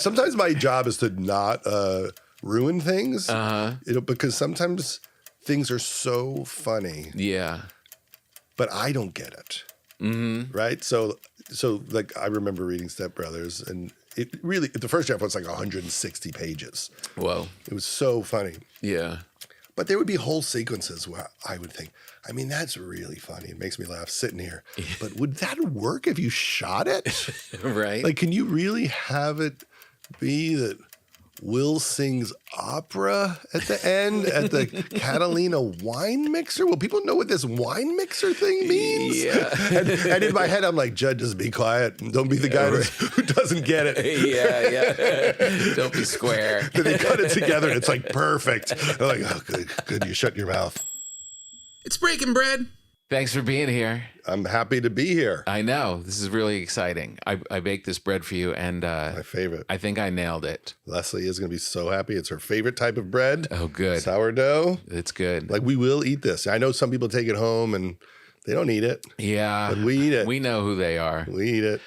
Sometimes my job is to not ruin things, because sometimes things are so funny. Yeah. But I don't get it. Mm-hmm. Right? So like I remember reading Step Brothers, and it really, the first draft was like 160 pages. Whoa. It was so funny. Yeah. But there would be whole sequences where I would think, I mean, that's really funny. It makes me laugh sitting here. But would that work if you shot it? Right. Like, can you really have it be that Will sings opera at the end at the Catalina wine mixer? Will people know what this wine mixer thing means? Yeah. and in my head, I'm like, Judd, just be quiet. Don't be the guy who doesn't get it. Yeah. Don't be square. Then they cut it together and it's like perfect. They're like, oh, good, you shut your mouth. It's breaking bread. Thanks for being here. I'm happy to be here. I know. This is really exciting. I baked this bread for you, and My favorite. I think I nailed it. Leslie is going to be so happy. It's her favorite type of bread. Oh, good. Sourdough. It's good. Like, we will eat this. I know some people take it home and they don't eat it. Yeah. But we eat it. We know who they are. We eat it.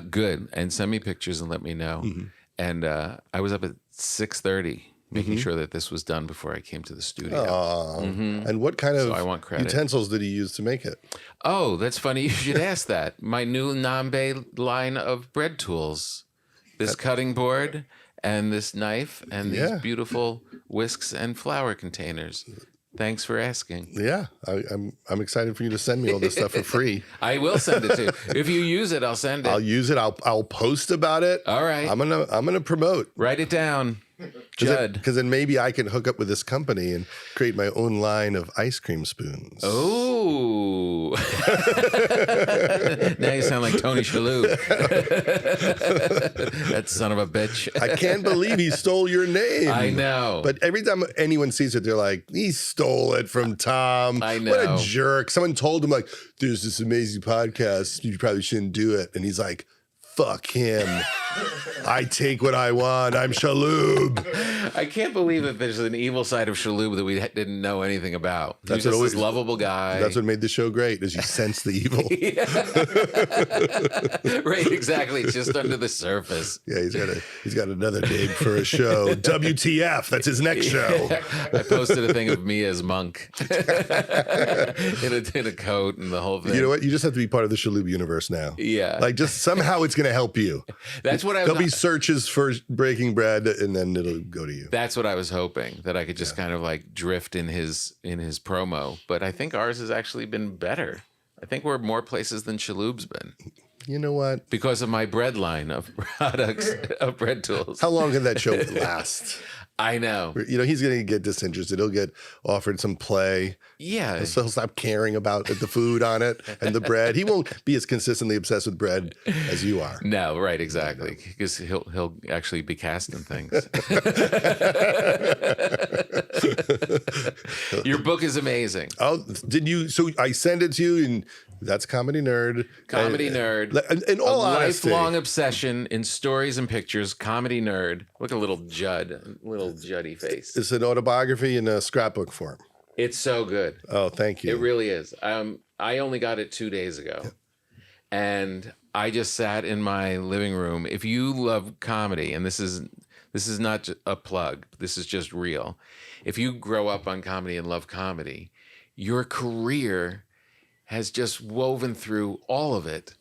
Good. And send me pictures and let me know. Mm-hmm. And I was up at 6:30 making sure that this was done before I came to the studio. And what kind of I want credit. utensils did he use to make it? Oh, that's funny. You should ask that. My new Nambe line of bread tools. This cutting board and this knife and these beautiful whisks and flour containers. Thanks for asking. Yeah, I'm excited for you to send me all this stuff for free. I will send it to you. If you use it, I'll send it. I'll use it. I'll post about it. All right. I'm gonna promote. Write it down. Judd. Because then maybe I can hook up with this company and create my own line of ice cream spoons. Oh. Now you sound like Tony Shalhoub. That son of a bitch. I can't believe he stole your name. I know. But every time anyone sees it, they're like, he stole it from Tom. I know. What a jerk. Someone told him, like, there's this amazing podcast. You probably shouldn't do it. And he's like, fuck him. I take what I want. I'm Shalhoub. I can't believe that there's an evil side of Shalhoub that we didn't know anything about. He's just this lovable guy. That's what made the show great, is you sense the evil. Right, exactly. It's just under the surface. Yeah, he's got another name for a show. WTF, that's his next show. I posted a thing of me as Monk in a coat and the whole thing. You know what? You just have to be part of the Shalhoub universe now. Yeah. Like, just somehow it's going to help you. That's what There'll be searches for Breaking Bread, and then it'll go to you. That's what I was hoping, that I could just kind of like drift in his promo. But I think ours has actually been better. I think we're more places than Shalhoub's been. You know what? Because of my bread line of products, of bread tools. How long can that show last? I know. You know, he's going to get disinterested. He'll get offered some play. Yeah. So he'll stop caring about the food on it and the bread. He won't be as consistently obsessed with bread as you are. No, right, exactly. Because he'll actually be casting things. Your book is amazing. Oh, did you? So I send it to you, and that's Comedy Nerd. Comedy Nerd. In all honesty, lifelong obsession in stories and pictures. Comedy Nerd. Look at little Judd, little Juddy face. It's an autobiography in a scrapbook form. It's so good. Oh, thank you. It really is. I only got it 2 days ago, and I just sat in my living room. If you love comedy, and this is not a plug, this is just real. If you grow up on comedy and love comedy, your career has just woven through all of it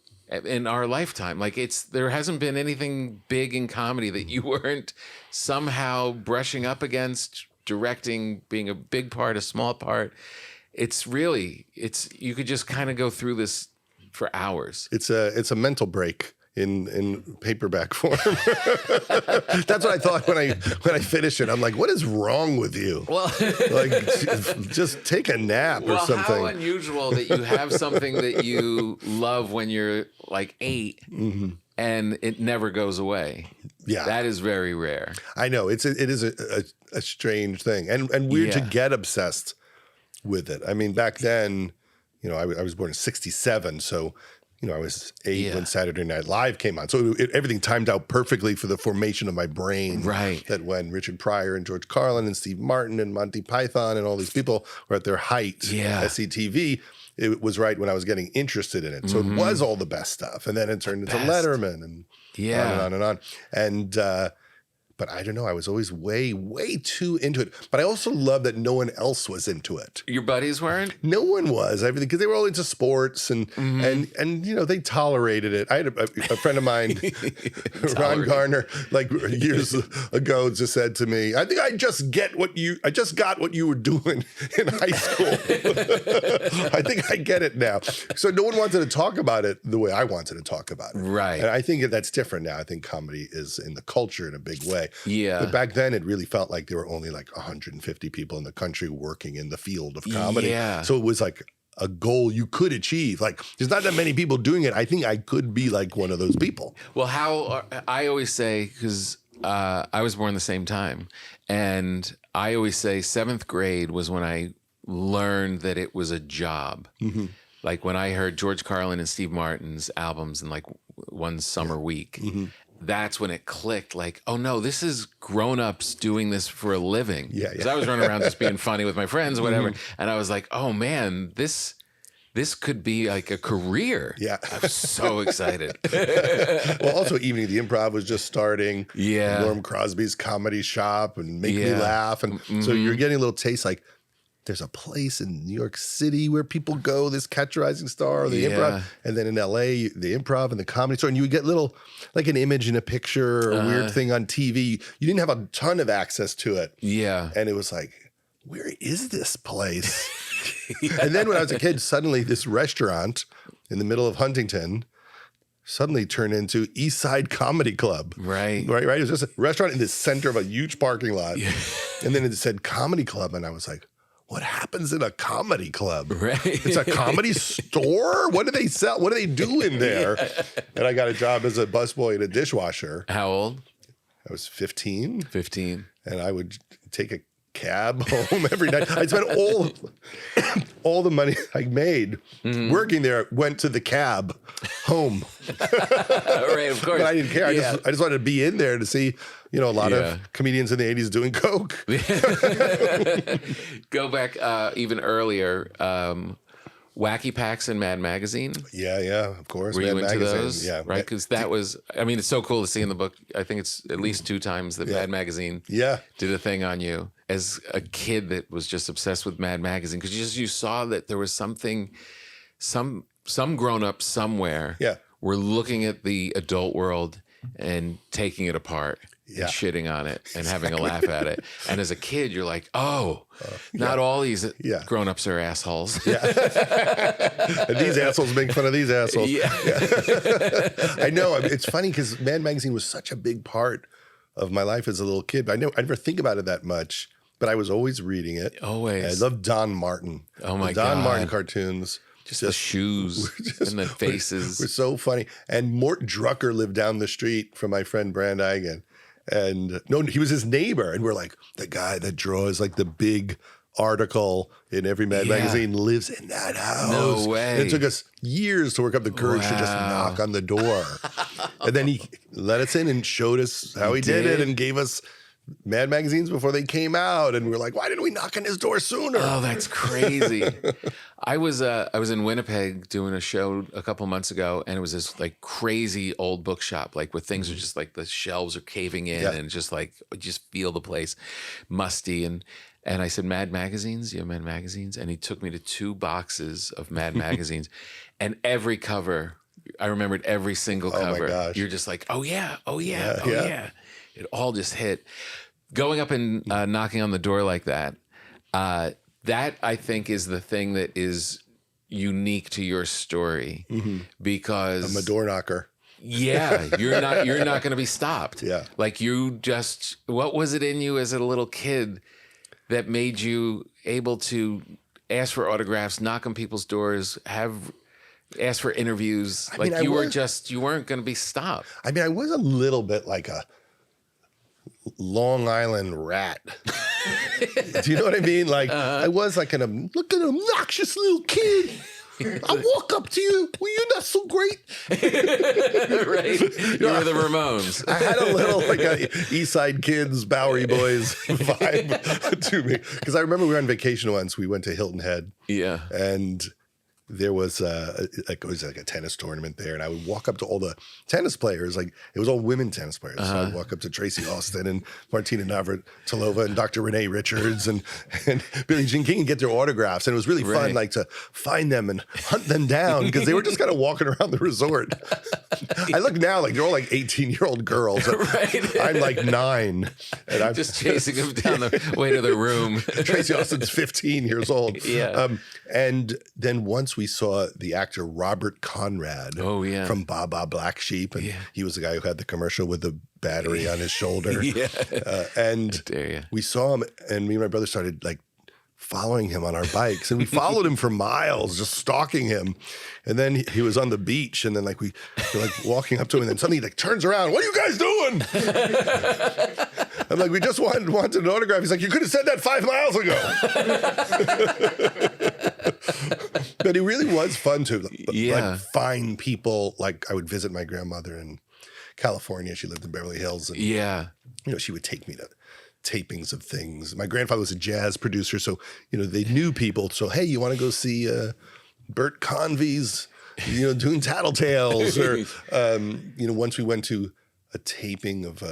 in our lifetime. Like, there hasn't been anything big in comedy that you weren't somehow brushing up against, directing, being a big part, a small part. You could just kind of go through this for hours. It's a mental break in paperback form. That's what I thought when I finished it. I'm like, what is wrong with you? Well, like, just take a nap or something. How unusual that you have something that you love when you're like 8 and it never goes away. Yeah, that is very rare. I know it is a strange thing and weird to get obsessed with it. I mean, back then, you know, I was born in '67, so. You know, I was 8 when Saturday Night Live came on. So everything timed out perfectly for the formation of my brain. Right. That when Richard Pryor and George Carlin and Steve Martin and Monty Python and all these people were at their height, SCTV, it was right when I was getting interested in it. So it was all the best stuff. And then it turned into Letterman. And Yeah. On and on and on. And, but I don't know. I was always way, way too into it. But I also love that no one else was into it. Your buddies weren't? No one was. Everything, because they were all into sports and you know, they tolerated it. I had a friend of mine, Ron Garner, like years ago, just said to me, "I think I just got what you were doing in high school. I think I get it now." So no one wanted to talk about it the way I wanted to talk about it. Right. And I think that's different now. I think comedy is in the culture in a big way. Yeah. But back then, it really felt like there were only like 150 people in the country working in the field of comedy. Yeah. So it was like a goal you could achieve. Like, there's not that many people doing it. I think I could be like one of those people. Well, I always say, because I was born the same time, and I always say 7th grade was when I learned that it was a job. Mm-hmm. Like when I heard George Carlin and Steve Martin's albums in like one summer week. Mm-hmm. That's when it clicked, like, oh no, this is grown-ups doing this for a living. Yeah. Because I was running around just being funny with my friends or whatever. And I was like, oh man, this could be like a career. Yeah. I was so excited. Well, also Evening at the Improv was just starting. Yeah. Norm Crosby's Comedy Shop and Make Me Laugh. And so you're getting a little taste, like, there's a place in New York City where people go, this Catch a Rising Star or the Improv. And then in LA, the Improv and the Comedy Store. And you would get little, like an image in a picture or a weird thing on TV. You didn't have a ton of access to it. Yeah. And it was like, where is this place? And then when I was a kid, suddenly this restaurant in the middle of Huntington suddenly turned into East Side Comedy Club. Right. It was just a restaurant in the center of a huge parking lot. Yeah. And then it said Comedy Club. And I was like, what happens in a comedy club? Right. It's a comedy store? What do they sell? What do they do in there? Yeah. And I got a job as a busboy and a dishwasher. How old? I was 15. 15. And I would take a cab home every night. I spent all the money I made working there went to the cab home. Right, of course. But I didn't care. Yeah. I just wanted to be in there to see, you know, a lot of comedians in the 80s doing coke. Go back even earlier. Wacky Packs and Mad Magazine. Yeah, of course. Were Mad you into Magazine. those? Yeah. Right? Because that was, I mean, it's so cool to see in the book. I think it's at least 2 times that Mad Magazine did a thing on you as a kid that was just obsessed with Mad Magazine. Because you saw that there was something, some grown-up somewhere were looking at the adult world and taking it apart. And shitting on it and having a laugh at it. And as a kid, you're like, not all these grown-ups are assholes. Yeah. And these assholes make fun of these assholes. Yeah. I know. It's funny because Mad Magazine was such a big part of my life as a little kid. I never think about it that much, but I was always reading it. Always. And I loved Don Martin. Oh, my God. Don Martin cartoons. Just the shoes and the faces. Were so funny. And Mort Drucker lived down the street from my friend Brand Eigen. And no, he was his neighbor. And we're like, the guy that draws like the big article in every Mad Magazine lives in that house. No way. And it took us years to work up the courage to just knock on the door. And then he let us in and showed us how he did it and gave us Mad Magazines before they came out. And we're like, why didn't we knock on his door sooner? Oh, that's crazy. I was in Winnipeg doing a show a couple months ago, and it was this like crazy old bookshop, like where things are just like the shelves are caving in and just like, just feel the place musty. And I said, Mad Magazines? You have Mad Magazines? And he took me to 2 boxes of Mad Magazines, and every cover, I remembered every single cover. Oh my gosh. You're just like, oh yeah. It all just hit. Going up and knocking on the door like that, that I think is the thing that is unique to your story, because I'm a door knocker. Yeah, you're not going to be stopped. Yeah, like what was it in you as a little kid that made you able to ask for autographs, knock on people's doors, ask for interviews? You weren't going to be stopped. I mean, I was a little bit like a Long Island rat. Do you know what I mean? Like, I was like look at an obnoxious little kid. I walk up to you. Well, you're not so great. Right? You were the Ramones. I had a little like a East Side Kids, Bowery Boys vibe to me. Because I remember we were on vacation once. We went to Hilton Head. Yeah. And there was it was like a tennis tournament there, and I would walk up to all the tennis players. Like it was all women tennis players. So I'd walk up to Tracy Austin and Martina Navratilova and Dr. Renee Richards and Billie Jean King and get their autographs. And it was really fun, like to find them and hunt them down because they were just kind of walking around the resort. I look now like they're all like 18-year-old girls. I'm like 9, and I'm just chasing them down the way to the room. Tracy Austin's 15 years old. Yeah. And then once we saw the actor Robert Conrad from Baba Black Sheep, and he was the guy who had the commercial with the battery on his shoulder. And we saw him, and me and my brother started like following him on our bikes, and we followed him for miles, just stalking him. And then he was on the beach, and then like we were like walking up to him, and then suddenly he like turns around. What are you guys doing? I'm like, we just wanted an autograph. He's like, you could have said that 5 miles ago. But it really was fun to like find people. Like I would visit my grandmother in California. She lived in Beverly Hills, and you know, she would take me to tapings of things. My grandfather was a jazz producer, so you know they knew people. So hey, you want to go see Bert Convey's, you know, doing Tattletales, or you know, once we went to a taping of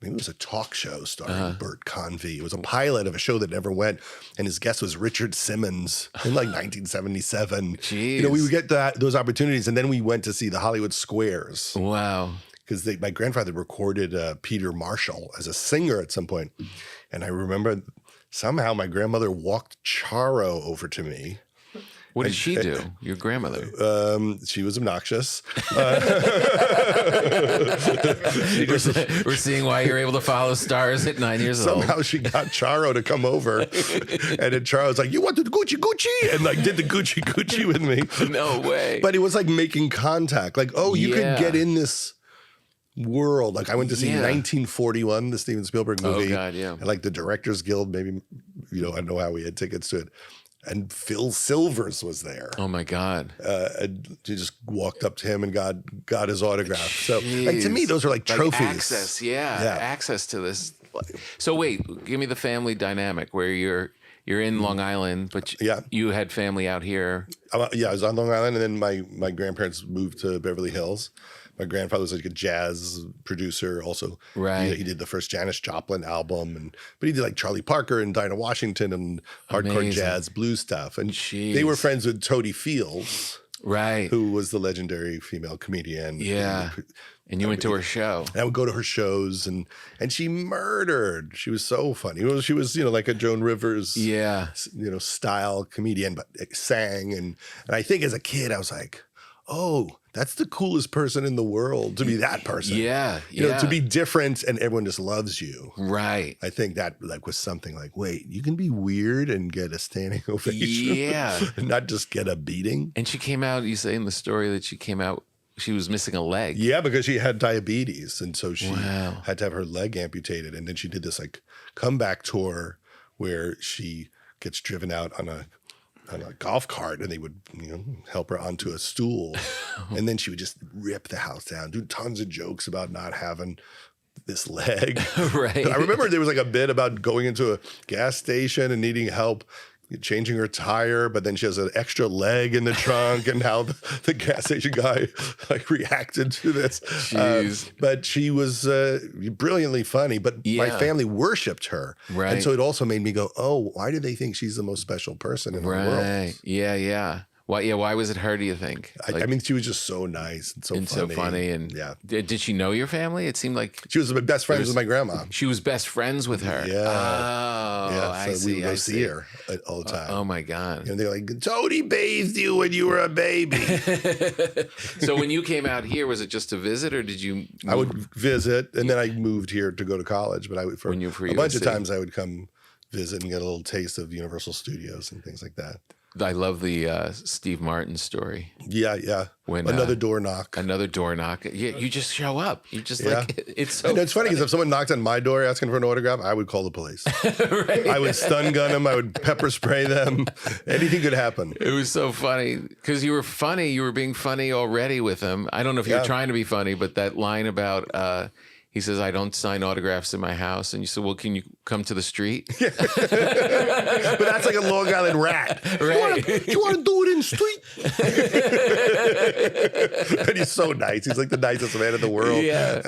maybe it was a talk show starring Bert Convey. It was a pilot of a show that never went, and his guest was Richard Simmons in like 1977. Jeez. You know, we would get those opportunities, and then we went to see the Hollywood Squares. Wow. Because my grandfather recorded Peter Marshall as a singer at some point. And I remember somehow my grandmother walked Charo over to me. What did she do, your grandmother? She was obnoxious. We're seeing why you're able to follow stars at 9 years old. Somehow she got Charo to come over. And then Charo was like, you want the Gucci? And like did the Gucci with me. No way. But it was like making contact. Like, oh, you could get in this world. Like I went to see 1941, the Steven Spielberg movie. Oh God, yeah. And like the Directors Guild, maybe, you know, I don't know how we had tickets to it. And Phil Silvers was there. Oh my God. And you just walked up to him and got his autograph. So like to me, those are like trophies. Access, access to this. So wait, give me the family dynamic where you're in Long Island, but you had family out here. I was on Long Island, and then my grandparents moved to Beverly Hills. My grandfather was like a jazz producer also. Right. He did the first Janis Joplin album, but he did like Charlie Parker and Dinah Washington and hardcore jazz blues stuff. And they were friends with Toadie Fields. Right. Who was the legendary female comedian. Yeah. And you went to her show. And I would go to her shows, and she murdered. She was so funny. She was, you know, like a Joan Rivers, you know, style comedian, but sang. And I think as a kid, I was like, oh, that's the coolest person in the world to be that person. Yeah. You know, to be different and everyone just loves you. Right. I think that like was something like, wait, you can be weird and get a standing ovation. Yeah. And not just get a beating. And she came out, you say in the story that she came out, she was missing a leg. Yeah, because she had diabetes. And so she had to have her leg amputated. And then she did this like comeback tour where she gets driven out on a golf cart, and they would, you know, help her onto a stool. And then she would just rip the house down, do tons of jokes about not having this leg. Right. I remember there was like a bit about going into a gas station and needing help changing her tire, but then she has an extra leg in the trunk, and how the gas station guy like reacted to this. But she was brilliantly funny, but my family worshipped her. Right. And so it also made me go, oh, why do they think she's the most special person in the world? Yeah. Why was it her, do you think? I mean, she was just so nice and so funny. And did she know your family? It seemed like she was best friends with my grandma. She was best friends with her. Yeah. Oh, yeah. So I see. We would go see her all the time. Oh my God. And they're like, Toadie bathed you when you were a baby. So when you came out here, was it just to visit, or did you? I would visit, and then I moved here to go to college. But I would for a bunch of times I would come visit and get a little taste of Universal Studios and things like that. I love the Steve Martin story. Yeah. When another door knock. Yeah, you just show up. You just like, it's so. And it's funny because if someone knocked on my door asking for an autograph, I would call the police. Right. I would stun gun them. I would pepper spray them. Anything could happen. It was so funny because you were funny. You were being funny already with him. I don't know if you're trying to be funny, but that line about. He says, I don't sign autographs in my house. And you said, well, can you come to the street? But that's like a Long Island rat. Right. Do you want to do it Union Street. And he's so nice. He's like the nicest man in the world. Yeah.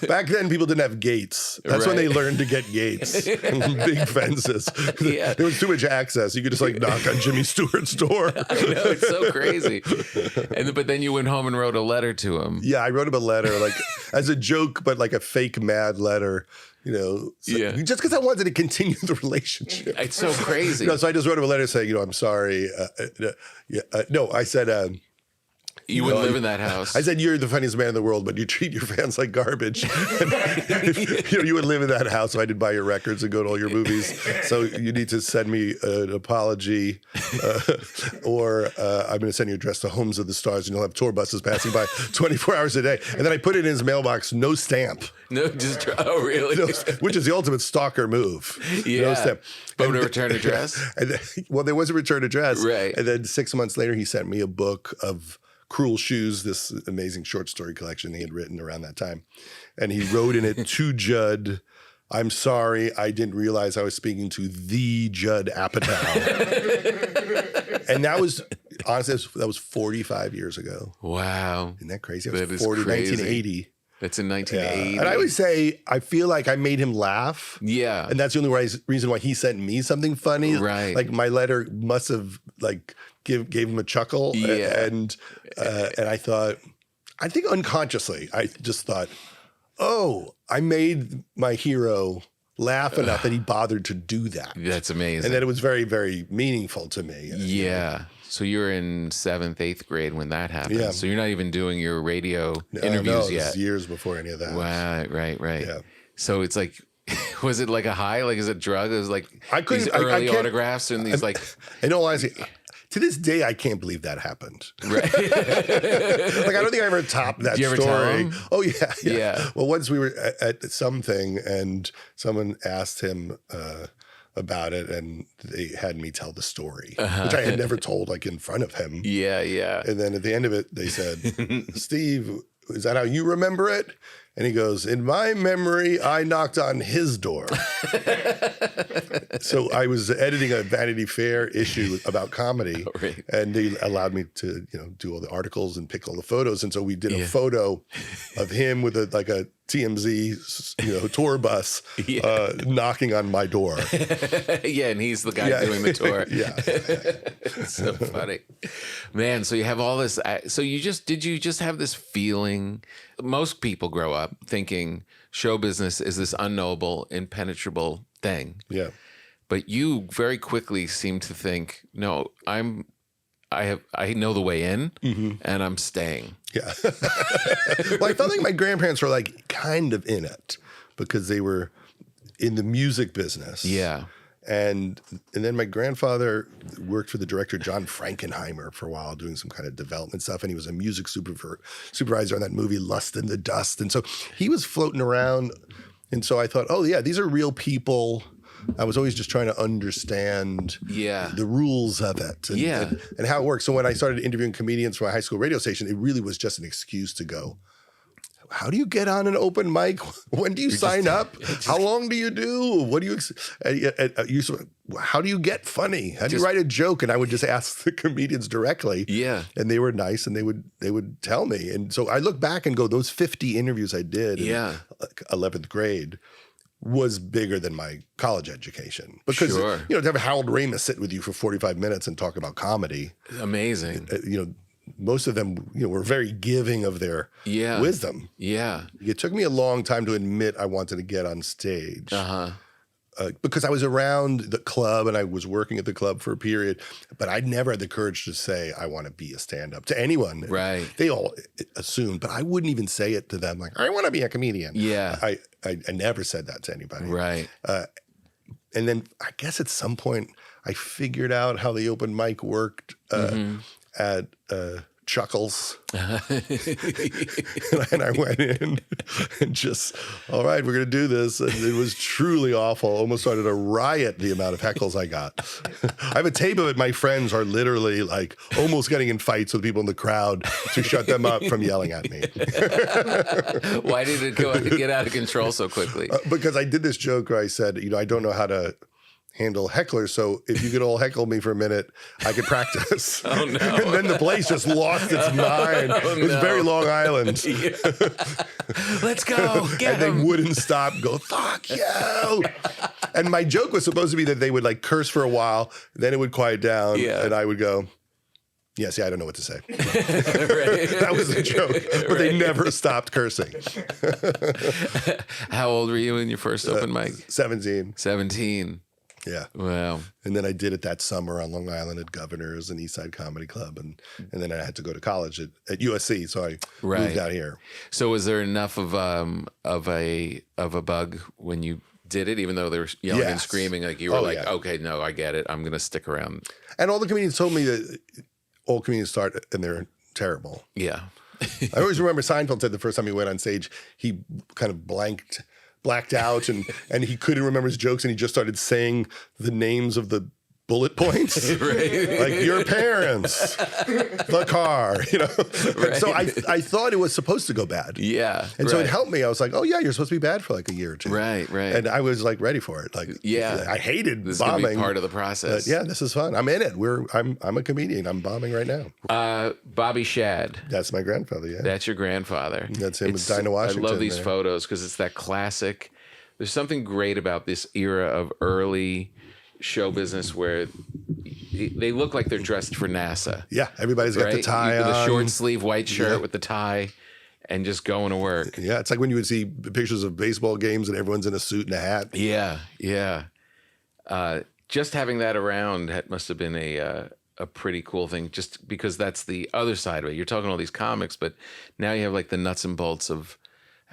Back then, people didn't have gates. That's when they learned to get gates. Big fences. Yeah. There was too much access. You could just like knock on Jimmy Stewart's door. I know, it's so crazy. But then you went home and wrote a letter to him. Yeah, I wrote him a letter, like as a joke, but like a fake mad letter. Just because I wanted to continue the relationship. It's so crazy. So I just wrote him a letter saying, I'm sorry. I said, you wouldn't live in that house. I said, you're the funniest man in the world, but you treat your fans like garbage. You would live in that house if I did buy your records and go to all your movies. So you need to send me an apology, or I'm going to send you address to Homes of the Stars, and you'll have tour buses passing by 24 hours a day. And then I put it in his mailbox, no stamp. No, oh, really? Which is the ultimate stalker move. Yeah. No stamp. But a return address? There was a return address. Right. And then 6 months later, he sent me a book of Cruel Shoes, this amazing short story collection he had written around that time. And he wrote in it to Judd, I'm sorry, I didn't realize I was speaking to the Judd Apatow. And that was, honestly, that was 45 years ago. Wow. Isn't that crazy? That is 1980. That's in 1980. Yeah. And I would say, I feel like I made him laugh. Yeah. And that's the only reason why he sent me something funny. Right. Like my letter must have gave him a chuckle. Yeah. And I thought, I think unconsciously, I just thought, oh, I made my hero laugh enough that he bothered to do that. That's amazing. And that it was very, very meaningful to me. Yeah. So you were in 7th, 8th grade when that happened. Yeah. So you're not even doing your radio interviews yet. yet. Years before any of that. Wow. Right. Yeah. So it's like, was it like a high? Like, is it drug? It was like these early autographs and these like. In all honesty, to this day, I can't believe that happened. Right. Like, I don't think I ever topped that Did you ever story. tell him? Oh, yeah. Yeah. Well, once we were at something and someone asked him about it, and they had me tell the story, which I had never told, like, in front of him. Yeah. And then at the end of it, they said, Steve, is that how you remember it? And he goes, in my memory, I knocked on his door. So I was editing a Vanity Fair issue about comedy, and they allowed me to, do all the articles and pick all the photos. And so we did a photo of him with a TMZ, tour bus knocking on my door. Yeah, and he's the guy doing the tour. Yeah. It's so funny, man. So you have all this. So did you just have this feeling? Most people grow up thinking show business is this unknowable, impenetrable thing. Yeah. But you very quickly seem to think, no, I know the way in, and I'm staying. Yeah. Well, I felt like my grandparents were like kind of in it because they were in the music business. Yeah. And then my grandfather worked for the director John Frankenheimer for a while, doing some kind of development stuff, and he was a music supervisor on that movie Lust in the Dust. And so he was floating around, and so I thought, oh yeah, these are real people. I was always just trying to understand the rules of it and how it works. So when I started interviewing comedians for my high school radio station, it really was just an excuse to go, how do you get on an open mic? When do you sign up? How long do you do? What do you how do you get funny? How do you write a joke? And I would just ask the comedians directly. Yeah. And they were nice, and they would tell me. And so I look back and go, those 50 interviews I did in 11th grade was bigger than my college education. Because, to have Harold Ramis sit with you for 45 minutes and talk about comedy. Amazing. Most of them, were very giving of their wisdom. Yeah. It took me a long time to admit I wanted to get on stage. Because I was around the club and I was working at the club for a period, but I never had the courage to say I want to be a stand-up to anyone. Right. They all assumed, but I wouldn't even say it to them like, I want to be a comedian. Yeah. I never said that to anybody. Right. And then I guess at some point I figured out how the open mic worked at Chuckles. And I went in and just, all right, we're going to do this. And it was truly awful. Almost started a riot, the amount of heckles I got. I have a tape of it. My friends are literally like almost getting in fights with people in the crowd to shut them up from yelling at me. Why did it get out of control so quickly? Because I did this joke where I said, I don't know how to handle hecklers. So if you could all heckle me for a minute, I could practice. Oh, no. And then the place just lost its mind. It was very Long Island. Yeah. Let's go. Get And him. they wouldn't stop, go, fuck you. And my joke was supposed to be that they would like curse for a while, then it would quiet down, and I would go, yeah, see, I don't know what to say. That was a joke, but they never stopped cursing. How old were you in your first open mic? 17. 17. Yeah. Wow. And then I did it that summer on Long Island at Governor's and East Side Comedy Club. And then I had to go to college at USC, so I moved out here. So was there enough of a bug when you did it, even though they were yelling and screaming, like you were okay, no, I get it. I'm going to stick around. And all the comedians told me that all comedians start and they're terrible. Yeah. I always remember Seinfeld said the first time he went on stage, he kind of blacked out and he couldn't remember his jokes and he just started saying the names of the bullet points. Like your parents, the car, And so I thought it was supposed to go bad. Yeah. And so it helped me. I was like, oh yeah, you're supposed to be bad for like a year or two. Right. And I was like ready for it. Like, I hated this bombing. This is gonna be part of the process. But yeah, this is fun. I'm in it. I'm a comedian. I'm bombing right now. Bobby Shad. That's my grandfather, yeah. That's your grandfather. That's him with Dinah Washington. I love these photos because it's that classic. There's something great about this era of early show business where they look like they're dressed for NASA. Yeah, everybody's got the tie on. The short sleeve white shirt with the tie and just going to work. Yeah, it's like when you would see pictures of baseball games and everyone's in a suit and a hat. Yeah. Just having that around must have been a pretty cool thing, just because that's the other side of it. You're talking all these comics, but now you have like the nuts and bolts of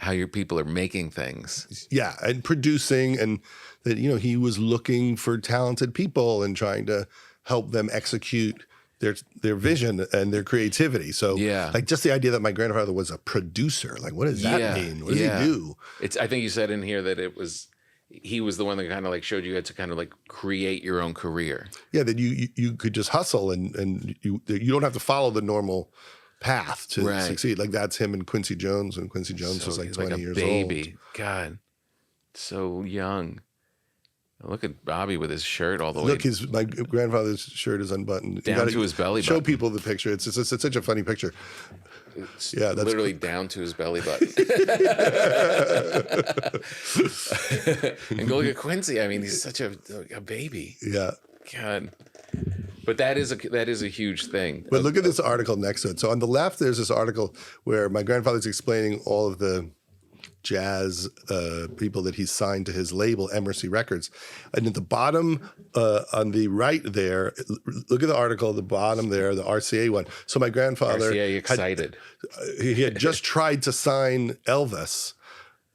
how your people are making things. Yeah, and producing, and that, he was looking for talented people and trying to help them execute their vision and their creativity. So like just the idea that my grandfather was a producer, like what does that mean? What does he do? I think you said in here that he was the one that kind of like showed you had to kind of like create your own career. Yeah, that you could just hustle and you don't have to follow the normal path to succeed. Like that's him and Quincy Jones when Quincy Jones was like 20 years baby. old. God, so young. Look at Bobby with his shirt all the way. Look, my grandfather's shirt is unbuttoned. Down to his belly button. Show people the picture. It's such a funny picture. It's that's literally down to his belly button. And go look at Quincy. I mean, he's such a baby. Yeah. God. But that is a huge thing. But look at this article next to it. So on the left, there's this article where my grandfather's explaining all of the jazz people that he's signed to his label, Emercy Records. And at the bottom, on the right there, look at the article at the bottom there, the RCA one. So my grandfather... RCA excited. He had just tried to sign Elvis,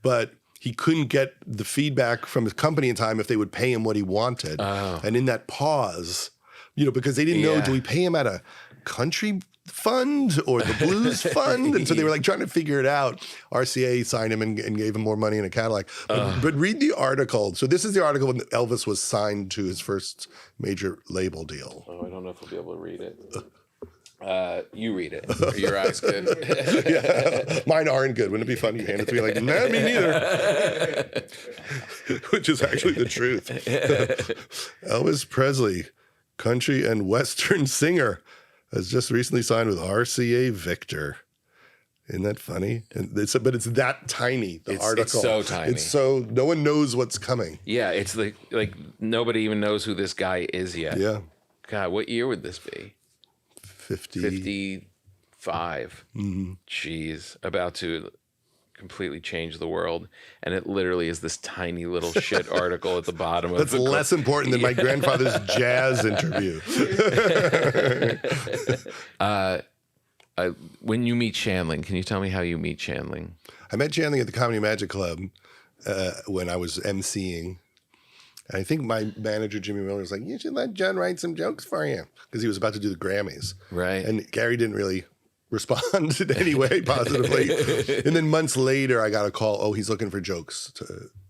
but he couldn't get the feedback from his company in time if they would pay him what he wanted. Oh. And in that pause... because they didn't know, do we pay him at a country fund or the blues fund? And so they were like trying to figure it out. RCA signed him and gave him more money in a Cadillac. But read the article. So this is the article when Elvis was signed to his first major label deal. Oh, I don't know if we'll be able to read it. You read it. Are your eyes good? Yeah. Mine aren't good. Wouldn't it be fun? You hand it to me like, nah, me neither. Which is actually the truth. Elvis Presley, country and western singer, has just recently signed with RCA Victor. Isn't that funny? But it's that tiny, the article. It's so tiny. It's so, no one knows what's coming. Yeah, it's like nobody even knows who this guy is yet. Yeah. God, what year would this be? 55. Mm-hmm. Jeez, about to completely change the world, and it literally is this tiny little shit article at the bottom of That's less important than my grandfather's jazz interview. When you meet Shandling, can you tell me how you meet Shandling? I met Shandling at the Comedy Magic Club when I was emceeing. And I think my manager, Jimmy Miller, was like, you should let John write some jokes for you, because he was about to do the Grammys. Right. And Gary didn't really respond in any way positively. And then months later, I got a call, oh, he's looking for jokes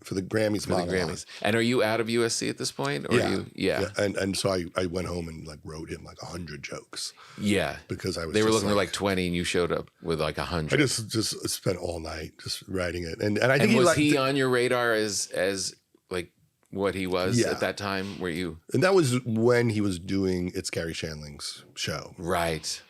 for the Grammys. For the Grammys. And are you out of USC at this point? Or yeah. And so I went home and like wrote him like 100 jokes. Yeah. Because I was They were looking for like 20 and you showed up with like 100. I just spent all night just writing it. And I think was he on your radar as like what he was at that time? Were you? And that was when he was doing It's Gary Shandling's show. Right.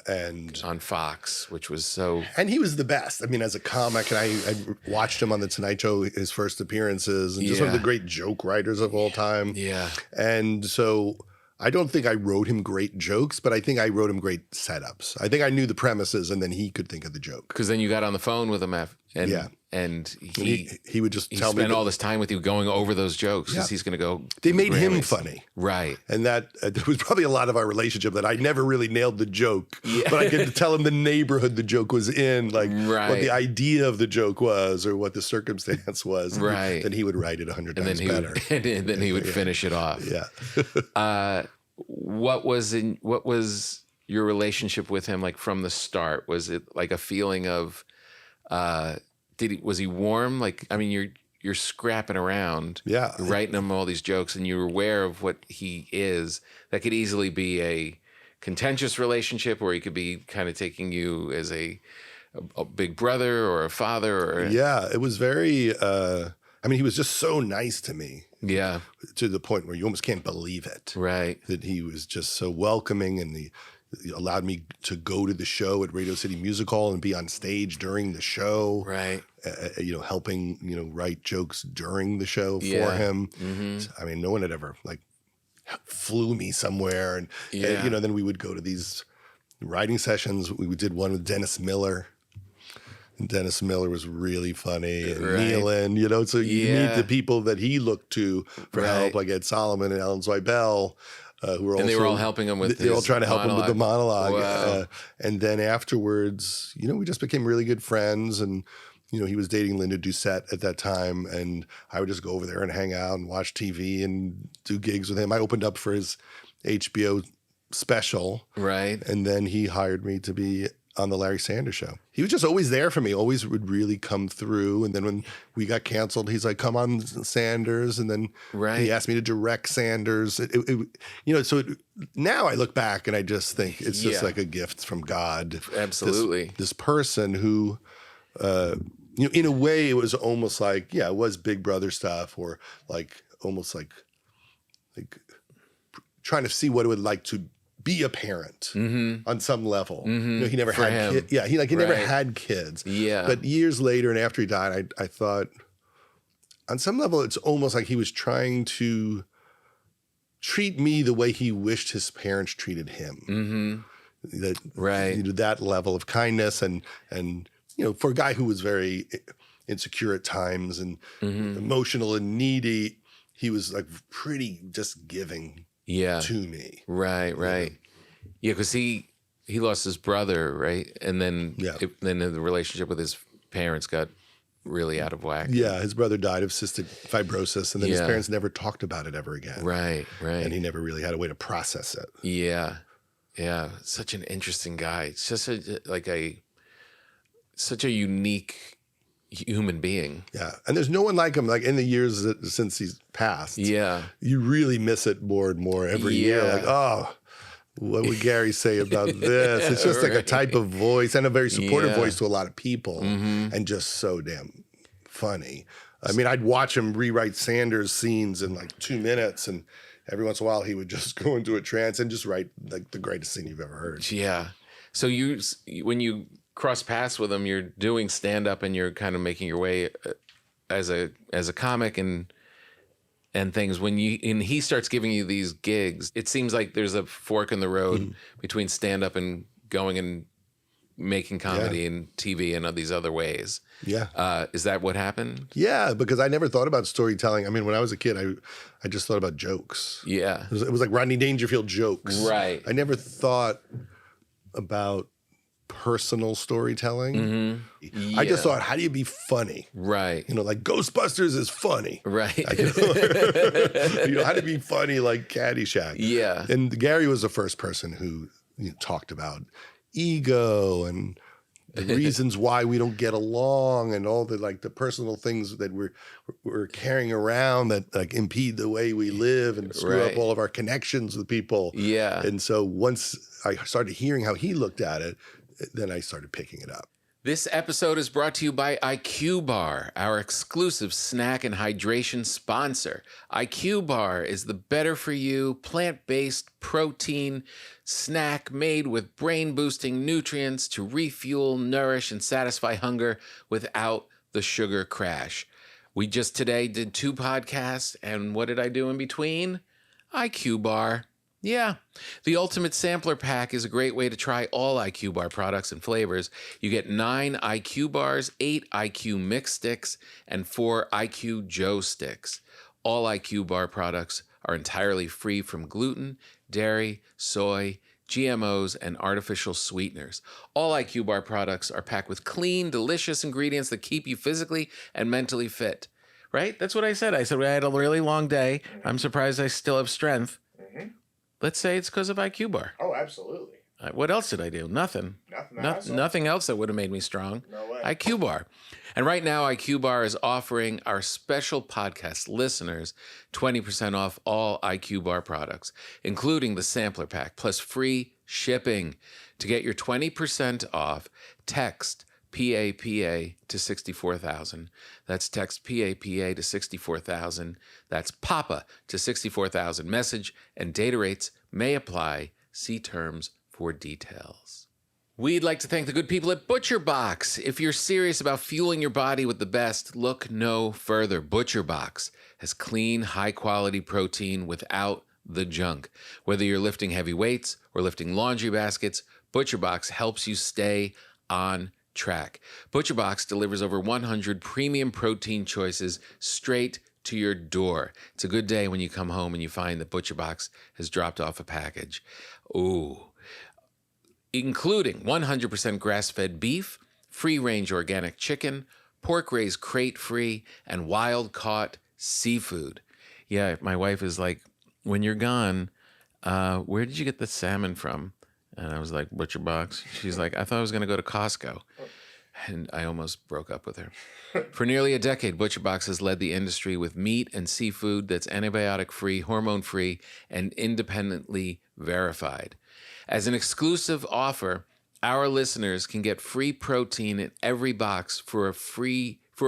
And on Fox, which was so... And he was the best. I mean, as a comic, and I watched him on The Tonight Show, his first appearances, and just one of the great joke writers of all time. Yeah. And so I don't think I wrote him great jokes, but I think I wrote him great setups. I think I knew the premises, and then he could think of the joke. Because then you got on the phone with him, and he would just tell me. He spent all this time with you going over those jokes because he's going to go. They made him funny. Right. And that there was probably a lot of our relationship that I never really nailed the joke, but I could tell him the neighborhood the joke was in, like what the idea of the joke was or what the circumstance was. Right. Then he would write it 100 times better. And then he would finish it off. Yeah. What was your relationship with him like from the start? Was it like a feeling of was he warm? Like, I mean, you're scrapping around, you're writing him all these jokes, and you're aware of what he is. That could easily be a contentious relationship, or he could be kind of taking you as a big brother or a father. It was very. I mean, he was just so nice to me. Yeah, to the point where you almost can't believe it. Right. That he was just so welcoming, and he allowed me to go to the show at Radio City Music Hall and be on stage during the show. Right. Helping, write jokes during the show for him. Mm-hmm. I mean, no one had ever like flew me somewhere. And then we would go to these writing sessions. We did one with Dennis Miller. And Dennis Miller was really funny. And Nealon, so you meet the people that he looked to for help, like Ed Solomon and Alan Zweibel. They were all helping him with. They were all trying to help him with the monologue. Wow. And then afterwards, we just became really good friends. And he was dating Linda Doucette at that time, and I would just go over there and hang out and watch TV and do gigs with him. I opened up for his HBO special, right? And then he hired me to be on the Larry Sanders Show. He was just always there for me, always would really come through. And then when we got canceled, he's like, come on, Sanders. And then he asked me to direct Sanders. Now I look back and I just think it's just like a gift from God. Absolutely. This person who, in a way, it was almost like, it was Big Brother stuff, or like almost like trying to see what it would like to be a parent on some level. He never had kids. Yeah, he never had kids. Yeah. But years later and after he died, I thought on some level it's almost like he was trying to treat me the way he wished his parents treated him. Mm-hmm. That level of kindness and for a guy who was very insecure at times and emotional and needy, he was like pretty just giving. To me. Right. Yeah, because he lost his brother, right? And then then the relationship with his parents got really out of whack. Yeah, his brother died of cystic fibrosis, and then his parents never talked about it ever again. Right. And he never really had a way to process it. Yeah. Such an interesting guy. It's just such a unique human being. Yeah. And there's no one like him, like in the years since he's passed. Yeah. You really miss it more and more every year. Like, what would Gary say about this? It's just like a type of voice and a very supportive voice to a lot of people and just so damn funny. I mean, I'd watch him rewrite Sanders scenes in like 2 minutes, and every once in a while he would just go into a trance and just write like the greatest scene you've ever heard. Yeah. So when you cross paths with him, you're doing stand up and you're kind of making your way as a comic and things. When he starts giving you these gigs, it seems like there's a fork in the road between stand up and going and making comedy and TV and these other ways. Yeah. Is that what happened? Yeah, because I never thought about storytelling. I mean, when I was a kid, I just thought about jokes. Yeah. It was like Rodney Dangerfield jokes. Right. I never thought about personal storytelling. I just thought, how do you be funny? Right. Like Ghostbusters is funny. Right. How to be funny like Caddyshack. Yeah. And Gary was the first person who talked about ego and the reasons why we don't get along and all the the personal things that we're carrying around that like impede the way we live and screw up all of our connections with people. Yeah. And so once I started hearing how he looked at it, then I started picking it up. This episode is brought to you by IQ Bar, our exclusive snack and hydration sponsor. IQ Bar is the better-for-you, plant-based protein snack made with brain-boosting nutrients to refuel, nourish, and satisfy hunger without the sugar crash. We just today did 2 podcasts, and what did I do in between? IQ Bar. Yeah, the Ultimate Sampler Pack is a great way to try all IQ Bar products and flavors. You get 9 IQ Bars, 8 IQ Mix Sticks, and 4 IQ Joe Sticks. All IQ Bar products are entirely free from gluten, dairy, soy, GMOs, and artificial sweeteners. All IQ Bar products are packed with clean, delicious ingredients that keep you physically and mentally fit. Right? That's what I said. I said, I had a really long day. I'm surprised I still have strength. Let's say it's because of IQ Bar. Oh, absolutely. What else did I do? Nothing. Nothing else that would have made me strong. No way. IQ Bar. And right now, IQ Bar is offering our special podcast listeners 20% off all IQ Bar products, including the sampler pack, plus free shipping. To get your 20% off, text PAPA to 64,000. That's text PAPA to 64,000. That's PAPA to 64,000. Message and data rates may apply. See terms for details. We'd like to thank the good people at ButcherBox. If you're serious about fueling your body with the best, look no further. ButcherBox has clean, high-quality protein without the junk. Whether you're lifting heavy weights or lifting laundry baskets, ButcherBox helps you stay on track. ButcherBox delivers over 100 premium protein choices straight to your door. It's a good day when you come home and you find that ButcherBox has dropped off a package. Ooh. Including 100% grass-fed beef, free-range organic chicken, pork-raised crate-free, and wild-caught seafood. Yeah, my wife is like, when you're gone, where did you get the salmon from? And I was like, ButcherBox. She's like, I thought I was going to go to Costco. And I almost broke up with her. For nearly a decade, ButcherBox has led the industry with meat and seafood that's antibiotic-free, hormone-free, and independently verified. As an exclusive offer, our listeners can get free protein in every box for a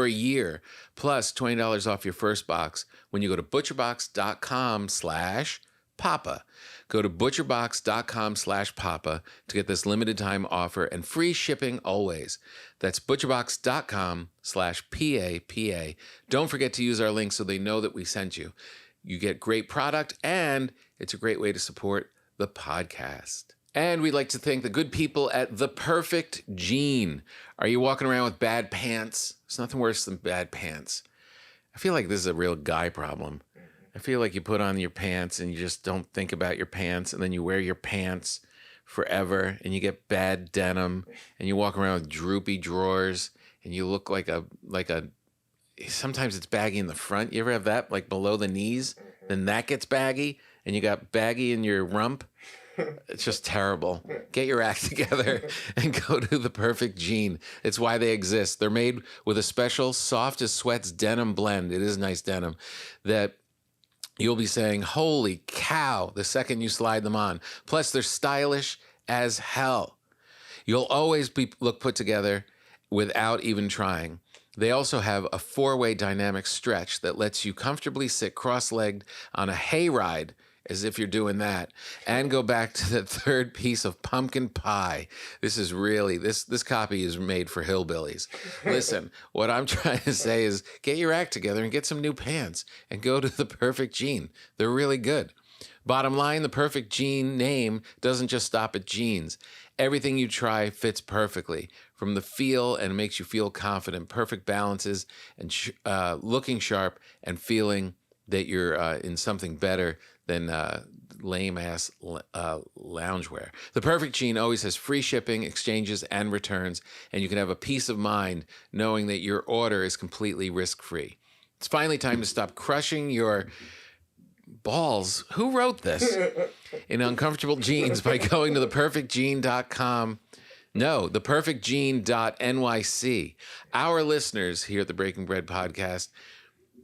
year, plus $20 off your first box when you go to butcherbox.com/Papa. Go to butcherbox.com/Papa to get this limited time offer and free shipping always. That's butcherbox.com/PAPA. Don't forget to use our link so they know that we sent you. You get great product and it's a great way to support the podcast. And we'd like to thank the good people at The Perfect Jean. Are you walking around with bad pants? There's nothing worse than bad pants. I feel like this is a real guy problem. I feel like you put on your pants and you just don't think about your pants, and then you wear your pants forever and you get bad denim and you walk around with droopy drawers and you look like a sometimes it's baggy in the front. You ever have that, like below the knees? Then that gets baggy and you got baggy in your rump. It's just terrible. Get your act together and go to The Perfect Jean. It's why they exist. They're made with a special soft as sweats denim blend. It is nice denim that you'll be saying, holy cow, the second you slide them on. Plus, they're stylish as hell. You'll always look put together without even trying. They also have a 4-way dynamic stretch that lets you comfortably sit cross-legged on a hayride, as if you're doing that, and go back to the third piece of pumpkin pie. This is really, this copy is made for hillbillies. Listen, what I'm trying to say is get your act together and get some new pants and go to The Perfect Jean. They're really good. Bottom line, The Perfect Jean name doesn't just stop at jeans. Everything you try fits perfectly. From the feel and makes you feel confident, perfect balances, and looking sharp and feeling that you're in something better than lame-ass loungewear. The Perfect Jean always has free shipping, exchanges, and returns, and you can have a peace of mind knowing that your order is completely risk-free. It's finally time to stop crushing your balls. Who wrote this? In uncomfortable jeans by going to theperfectjean.com. No, theperfectjean.nyc. Our listeners here at the Breaking Bread podcast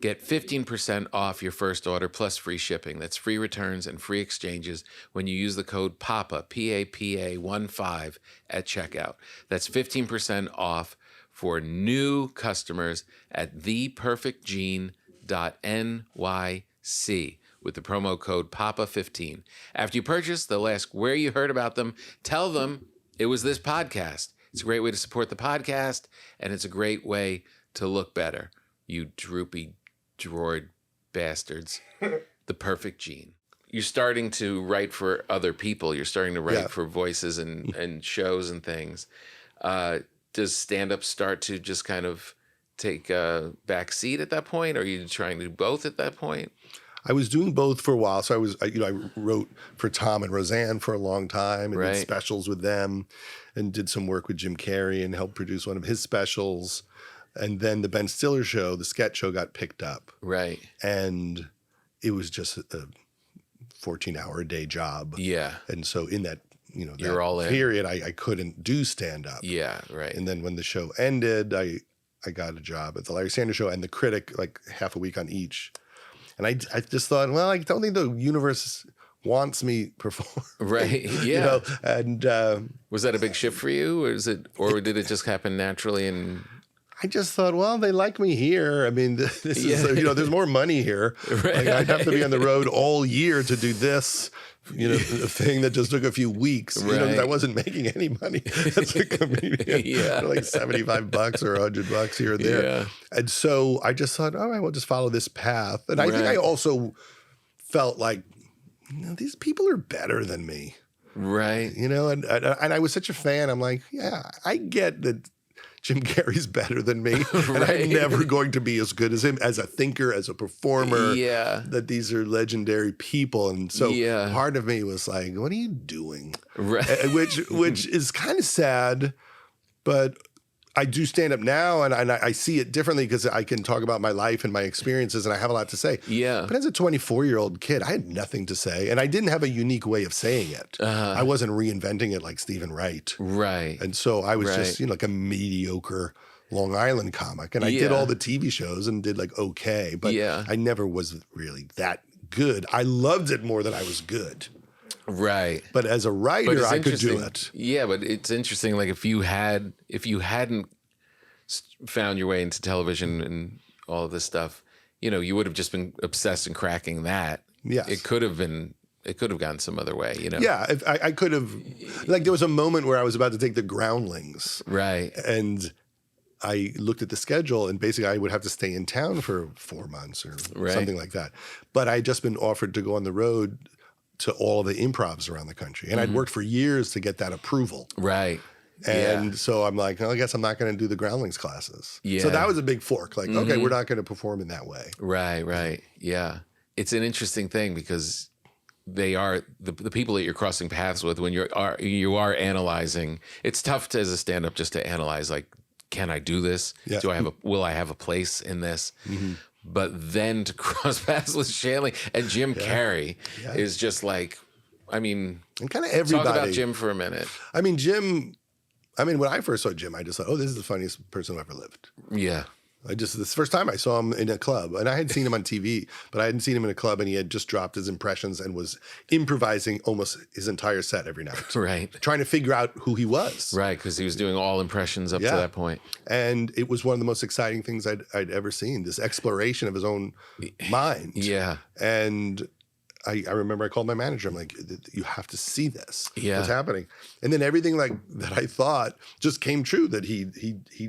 Get 15% off your first order plus free shipping. That's free returns and free exchanges when you use the code PAPA, PAPA15 at checkout. That's 15% off for new customers at theperfectgene.nyc with the promo code PAPA15. After you purchase, they'll ask where you heard about them. Tell them it was this podcast. It's a great way to support the podcast, and it's a great way to look better. You droopy droid bastards. The Perfect Gene. You're starting to write for other people. You're starting to write for voices and shows and things. Does stand-up start to just kind of take a back seat at that point? Or are you trying to do both at that point? I was doing both for a while. So I wrote for Tom and Roseanne for a long time and did specials with them and did some work with Jim Carrey and helped produce one of his specials. And then the Ben Stiller show, the sketch show, got picked up. Right. And it was just a 14-hour-a-day job. Yeah. And so in that, You're all in. period, I couldn't do stand-up. Yeah, right. And then when the show ended, I got a job at the Larry Sanders Show and the Critic, like half a week on each. And I just thought, well, I don't think the universe wants me perform. Right. Yeah. And was that a big shift for you, or did it just happen naturally? And I just thought, well, they like me here. I mean, this is, there's more money here. Right. Like, I'd have to be on the road all year to do this, a thing that just took a few weeks. Right. 'Cause I wasn't making any money as a comedian. Like $75 or $100 here or there. Yeah. And so I just thought, all right, we'll just follow this path. And I think I also felt like, these people are better than me. Right. And I was such a fan. I'm like, yeah, I get that Jim Carrey's better than me. And I'm never going to be as good as him as a thinker, as a performer. Yeah. That these are legendary people. And so part of me was like, what are you doing? Right. Which is kind of sad, but I do stand up now and I see it differently because I can talk about my life and my experiences and I have a lot to say. Yeah. But as a 24-year-old kid, I had nothing to say and I didn't have a unique way of saying it. I wasn't reinventing it like Stephen Wright. Right. And so I was just, like a mediocre Long Island comic. And I did all the TV shows and did like okay, but I never was really that good. I loved it more than I was good. Right. But as a writer, I could do it. Yeah, but it's interesting. Like if you hadn't found your way into television and all of this stuff, you would have just been obsessed and cracking that. Yes. It could have gone some other way, Yeah, I could have, like there was a moment where I was about to take the Groundlings. Right. And I looked at the schedule and basically I would have to stay in town for 4 months or something like that. But I had just been offered to go on the road to all of the improvs around the country. And I'd worked for years to get that approval. Right. And so I'm like, I guess I'm not going to do the Groundlings classes. Yeah. So that was a big fork. Like, okay, we're not going to perform in that way. Right. Yeah. It's an interesting thing because they are the people that you're crossing paths with when you are analyzing. It's tough as a stand-up just to analyze, like, can I do this? Yeah. Will I have a place in this? But then to cross paths with Shanley and Jim Carrey is just like, I mean, and kind of everybody. Talk about Jim for a minute. I mean, when I first saw Jim, I just thought, oh, this is the funniest person who ever lived. Yeah. This is the first time I saw him in a club, and I had seen him on TV, but I hadn't seen him in a club, and he had just dropped his impressions and was improvising almost his entire set every night. Right. Trying to figure out who he was. Right, because he was doing all impressions up to that point. And it was one of the most exciting things I'd ever seen, this exploration of his own mind. Yeah. And I remember I called my manager. I'm like, you have to see this. Yeah. What's happening? And then everything like that I thought just came true, that he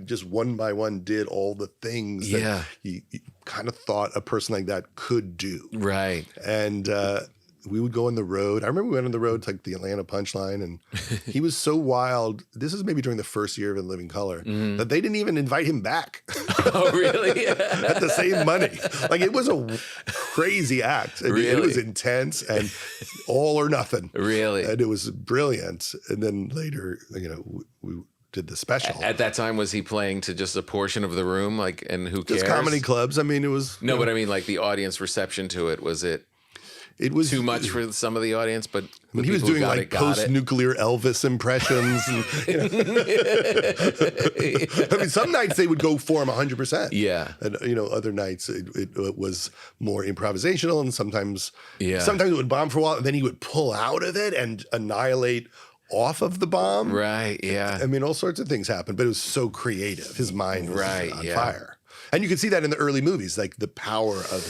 just one by one did all the things that he kind of thought a person like that could do. Right. And we would go on the road. I remember we went on the road to like the Atlanta Punchline, and he was so wild. This is maybe during the first year of In Living Color, that they didn't even invite him back. Oh, really? At the same money. Like, it was a crazy act. Really? It was intense and all or nothing. Really? And it was brilliant. And then later, we did the special. At that time, was he playing to just a portion of the room? And who cares? Just comedy clubs. I mean, it was... No, but I mean, like the audience reception to it, was it... it was too much for some of the audience, but I mean, he was doing like post-nuclear Elvis impressions. And, I mean, some nights they would go for him 100%. Yeah. And, other nights it was more improvisational, and sometimes it would bomb for a while, and then he would pull out of it and annihilate off of the bomb. Right, yeah. I mean, all sorts of things happened, but it was so creative. His mind was on fire. And you could see that in the early movies, like the power of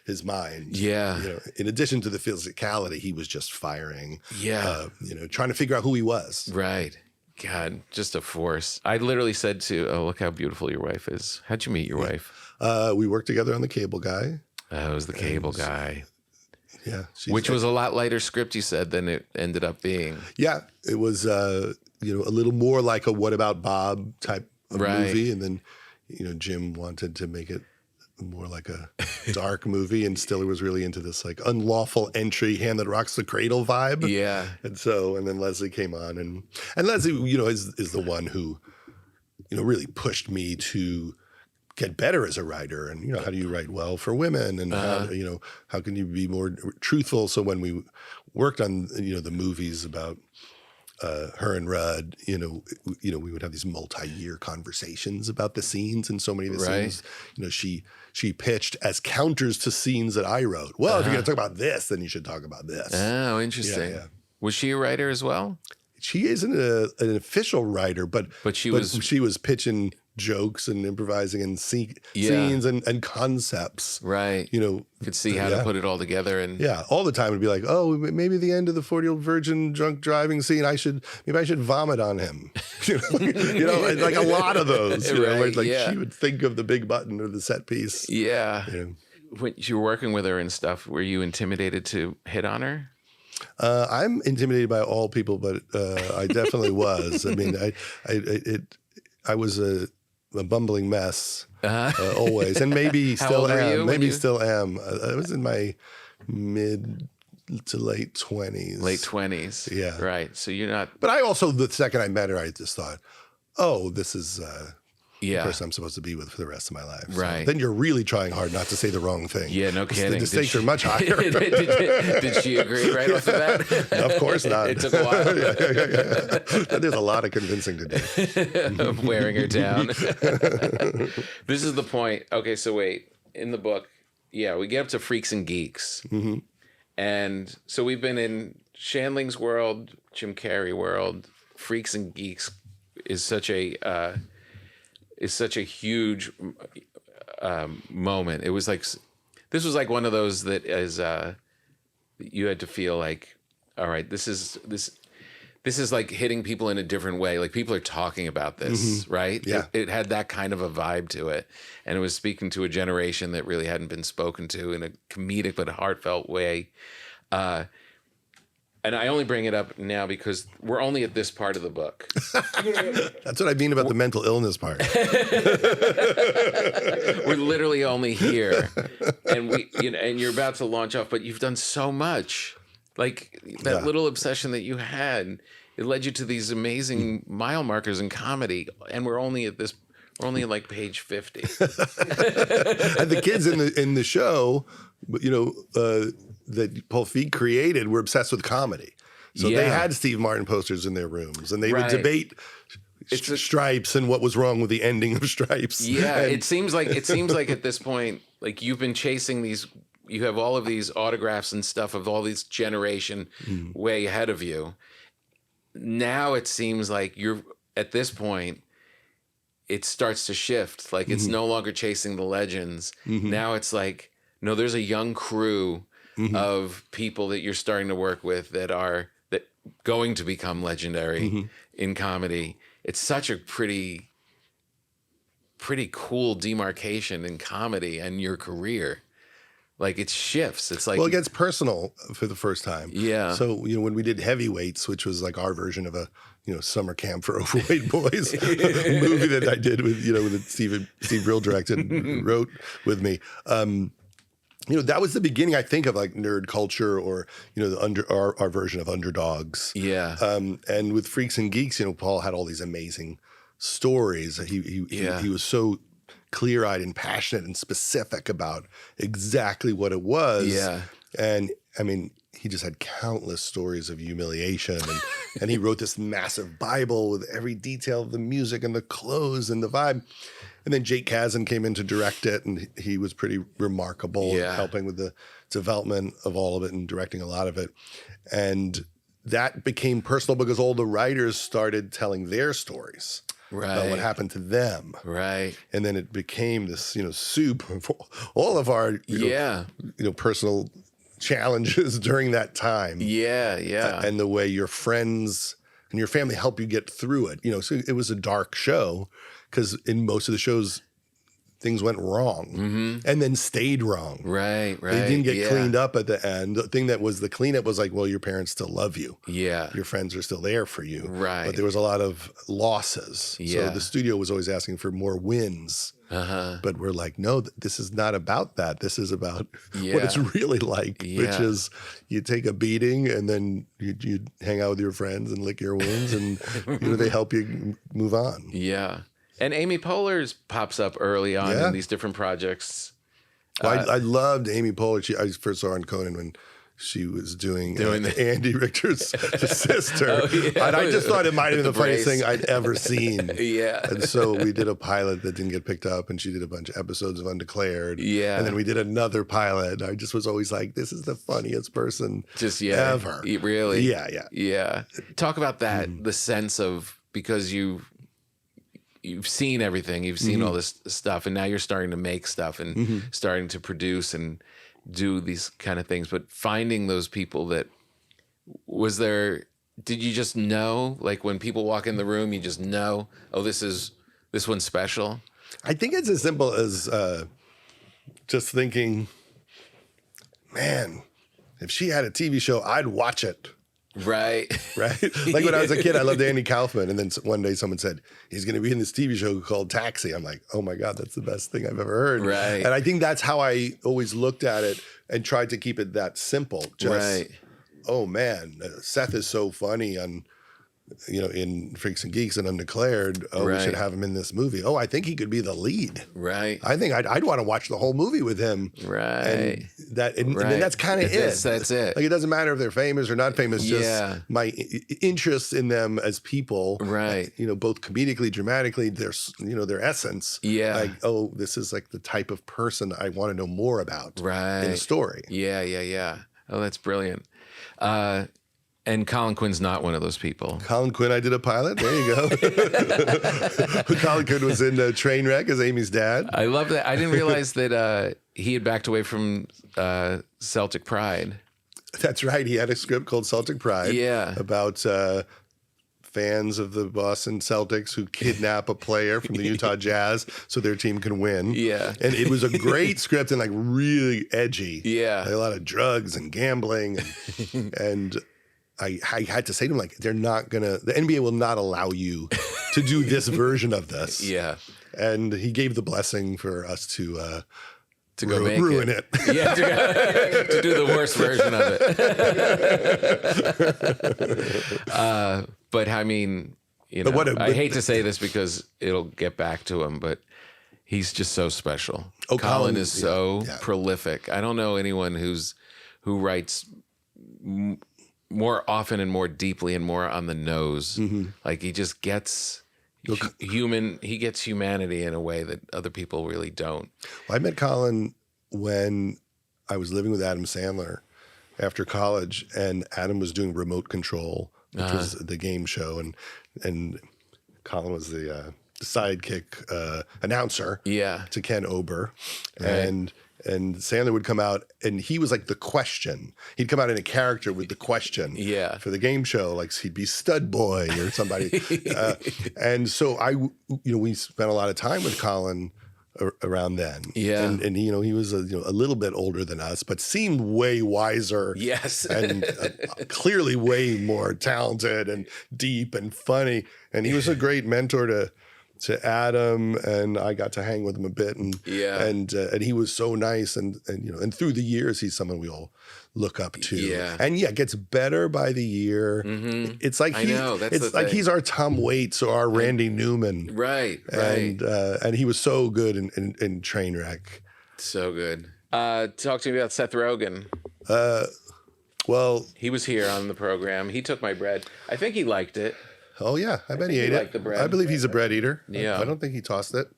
his mind. Yeah. In addition to the physicality, he was just firing. Yeah. Trying to figure out who he was. Right. God, just a force. I literally said to, look how beautiful your wife is. How'd you meet your wife? We worked together on The Cable Guy. It was The Cable Guy. Yeah. Which was a lot lighter script, you said, than it ended up being. Yeah. It was, a little more like a What About Bob type of movie. And then, Jim wanted to make it more like a dark movie, and Stiller was really into this like unlawful entry, hand that rocks the cradle vibe. Yeah. And then Leslie came on, and Leslie, is the one who, really pushed me to get better as a writer. And, how do you write well for women? And, how can you be more truthful? So when we worked on, the movies about her and Rudd, we would have these multi-year conversations about the scenes, and so many of the scenes, she pitched as counters to scenes that I wrote. Well, if you're going to talk about this, then you should talk about this. Oh, interesting. Yeah. Was she a writer as well? She isn't an official writer, but she was pitching jokes and improvising and scenes and concepts. Right. Could see how to put it all together. And all the time it'd be like, oh, maybe the end of the 40-year-old virgin drunk driving scene, I should vomit on him. And like a lot of those. Where she would think of the big button or the set piece. Yeah. When you were working with her and stuff, were you intimidated to hit on her? I'm intimidated by all people, but I definitely was. I mean, I was a bumbling mess always, and maybe still am. Maybe still am. I was in my mid to late 20s. Late 20s. Yeah. Right. So you're not. But I also, the second I met her, I just thought, oh, this is the person I'm supposed to be with for the rest of my life. Right. So then you're really trying hard not to say the wrong thing. Yeah, no kidding. The stakes are much higher. Did she agree right off the bat? No, of course not. It took a while. Yeah. There's a lot of convincing to do. Of wearing her down. This is the point. Okay, so wait. In the book, we get up to Freaks and Geeks. Mm-hmm. And so we've been in Shandling's world, Jim Carrey world. Freaks and Geeks is such a huge moment. It was like, this was like one of those that is you had to feel like, all right, this is like hitting people in a different way. Like people are talking about this, right? Yeah. It had that kind of a vibe to it, and it was speaking to a generation that really hadn't been spoken to in a comedic but heartfelt way. And I only bring it up now because we're only at this part of the book. That's what I mean about the mental illness part. We're literally only here, and and you're about to launch off, but you've done so much. Like that little obsession that you had, it led you to these amazing mile markers in comedy, and we're only at like page 50. And the kids in the show, that Paul Feig created were obsessed with comedy. So they had Steve Martin posters in their rooms, and they would debate Stripes and what was wrong with the ending of Stripes. Yeah, it seems like at this point, like you've been chasing these. You have all of these autographs and stuff of all these generation way ahead of you. Now it seems like you're at this point. It starts to shift. Like it's no longer chasing the legends. Now it's like, no, there's a young crew of people that you're starting to work with that are going to become legendary in comedy. It's such a pretty cool demarcation in comedy and your career. Like it shifts. It's like, well, it gets personal for the first time. Yeah. So when we did Heavyweights, which was like our version of a summer camp for overweight boys movie that I did with with Steve Brill directed and wrote with me. That was the beginning, I think, of like nerd culture, or our version of underdogs. Yeah. And with Freaks and Geeks, Paul had all these amazing stories. He was so clear-eyed and passionate and specific about exactly what it was. Yeah. And I mean, he just had countless stories of humiliation, and he wrote this massive Bible with every detail of the music and the clothes and the vibe. And then Jake Kazan came in to direct it, and he was pretty remarkable, helping with the development of all of it and directing a lot of it. And that became personal because all the writers started telling their stories about what happened to them. Right. And then it became this, soup of all of our, personal challenges during that time. Yeah, yeah. And the way your friends and your family help you get through it. So it was a dark show because in most of the shows, things went wrong and then stayed wrong. Right. They didn't get cleaned up at the end. The thing that was the cleanup was like, well, your parents still love you. Yeah. Your friends are still there for you. Right. But there was a lot of losses. Yeah. So the studio was always asking for more wins. But we're like, no, this is not about that. This is about what it's really like, which is you take a beating and then you hang out with your friends and lick your wounds and they help you move on. Yeah. And Amy Poehler's pops up early on in these different projects. Well, I loved Amy Poehler. I first saw her on Conan when she was doing Andy Richter's sister. Oh, yeah. And I just thought it might have been the funniest thing I'd ever seen. Yeah. And so we did a pilot that didn't get picked up, and she did a bunch of episodes of Undeclared. Yeah. And then we did another pilot. I just was always like, this is the funniest person ever. Really? Yeah. Yeah. Talk about that, the sense of, because you've seen everything, you've seen all this stuff, and now you're starting to make stuff and starting to produce and do these kind of things. But finding those people did you just know, like when people walk in the room, you just know, oh, this one's special? I think it's as simple as just thinking, man, if she had a TV show, I'd watch it. Right. Like when I was a kid, I loved Andy Kaufman. And then one day someone said, he's going to be in this TV show called Taxi. I'm like, oh my God, that's the best thing I've ever heard. Right. And I think that's how I always looked at it and tried to keep it that simple. Just, oh man, Seth is so funny on, in Freaks and Geeks and Undeclared. Oh, we should have him in this movie. Oh, I think he could be the lead. Right. I think I'd want to watch the whole movie with him. Right. And then that's kind of it. That's it. Like, it doesn't matter if they're famous or not famous. Just my interest in them as people. Right. Both comedically, dramatically, their essence. Yeah. Like, oh, this is like the type of person I want to know more about. Right. In a story. Yeah. Oh, that's brilliant. And Colin Quinn's not one of those people. Colin Quinn, I did a pilot. There you go. Colin Quinn was in Trainwreck as Amy's dad. I love that. I didn't realize that he had backed away from Celtic Pride. That's right. He had a script called Celtic Pride. Yeah. About fans of the Boston Celtics who kidnap a player from the Utah Jazz so their team can win. Yeah. And it was a great script and like really edgy. Yeah. Like a lot of drugs and gambling and I had to say to him, like, the NBA will not allow you to do this version of this. Yeah. And he gave the blessing for us to go ruin it. Yeah, to do the worst version of it. But I mean, I hate to say this because it'll get back to him, but he's just so special. Oh, Colin is so prolific. I don't know anyone who writes more often and more deeply and more on the nose. Like he just gets he gets humanity in a way that other people really don't. Well, I met Colin when I was living with Adam Sandler after college, and Adam was doing Remote Control, which was the game show, and Colin was the sidekick announcer to Ken Ober. Right. And Sandler would come out, and he was like the question. He'd come out in a character with the question for the game show. Like he'd be Stud Boy or somebody. And so we spent a lot of time with Colin around then. Yeah. And he was a little bit older than us, but seemed way wiser. Yes. And clearly way more talented and deep and funny. And he was a great mentor to Adam, and I got to hang with him a bit, and he was so nice, and through the years he's someone we all look up to. Yeah. And it gets better by the year. Mm-hmm. It's like he's our Tom Waits or our Randy Newman. Right. And he was so good in Trainwreck. So good. Talk to me about Seth Rogen. Well, He was here on the program. He took my bread. I think he liked it. oh yeah, I bet he think ate he it. liked the bread. I believe he's a bread eater. Yeah. I don't think he tossed it.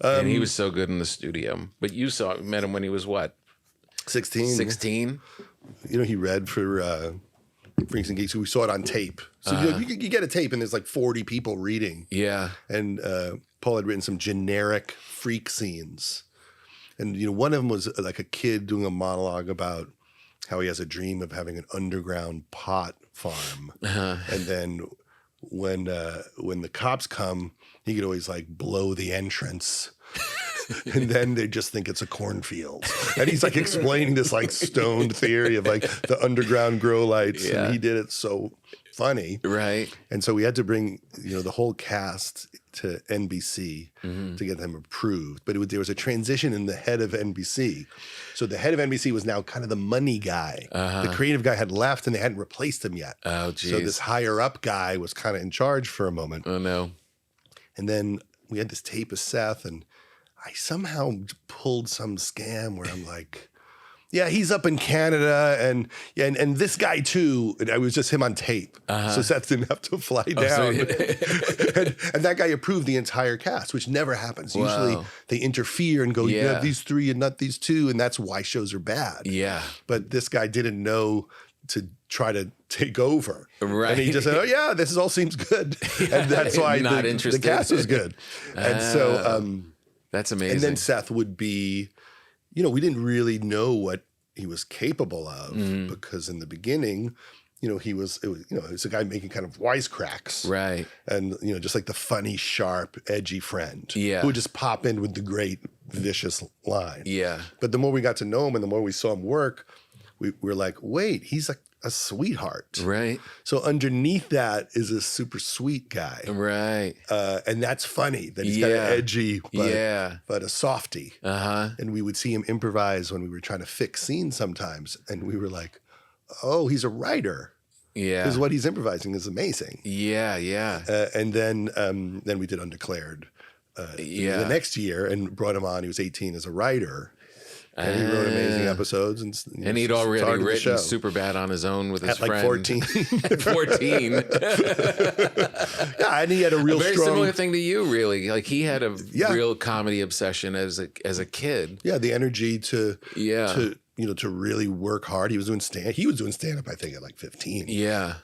And he was so good in the studio. But you met him when he was what? 16. 16? You know, he read for Freaks and Geeks. We saw it on tape. So you get a tape and there's like 40 people reading. Yeah. And Paul had written some generic freak scenes. And, you know, one of them was like a kid doing a monologue about how he has a dream of having an underground pot farm. And then when the cops come, he could always like blow the entrance. And then they just think it's a cornfield. And he's like explaining this like stoned theory of like the underground grow lights. Yeah. And he did it so funny. Right. And so we had to bring, you know, the whole cast to NBC to get them approved. But there was a transition in the head of NBC. So the head of NBC was now kind of the money guy. The creative guy had left and they hadn't replaced him yet. Oh, geez. So this higher up guy was kind of in charge for a moment. Oh, no. And then we had this tape of Seth, and I somehow pulled some scam where I'm like, yeah, he's up in Canada, and this guy too. And I was just him on tape, so Seth didn't have to fly down. And that guy approved the entire cast, which never happens. Wow. Usually they interfere and go, you Yeah. have these three and not these two, and that's why shows are bad. Yeah. But this guy didn't know to try to take over. Right. And he just said, oh yeah, this all seems good. And that's why Not the interested. cast was good. And so That's amazing. and then Seth would be, you know, we didn't really know what he was capable of because in the beginning, you know, he was a guy making kind of wisecracks. Right. And, you know, just like the funny, sharp, edgy friend. Yeah. Who would just pop in with the great, vicious line. Yeah. But the more we got to know him and the more we saw him work, we were like, wait, he's like a sweetheart. Right. So underneath that is a super sweet guy. Right. And that's funny that he's kind of edgy, but a softie. And we would see him improvise when we were trying to fix scenes sometimes. And we were like, oh, he's a writer. Yeah. Because what he's improvising is amazing. Yeah. Yeah. And then we did Undeclared the next year and brought him on. He was 18 as a writer. And he wrote amazing episodes. And he'd already started the show. written Superbad on his own with his At like friend. 14. At 14. Yeah, and he had a real Very strong... similar thing to you, really. Like he had a Yeah. real comedy obsession as a kid. Yeah, the energy to Yeah. to really work hard. He was doing stand-up, I think, at like 15. Yeah.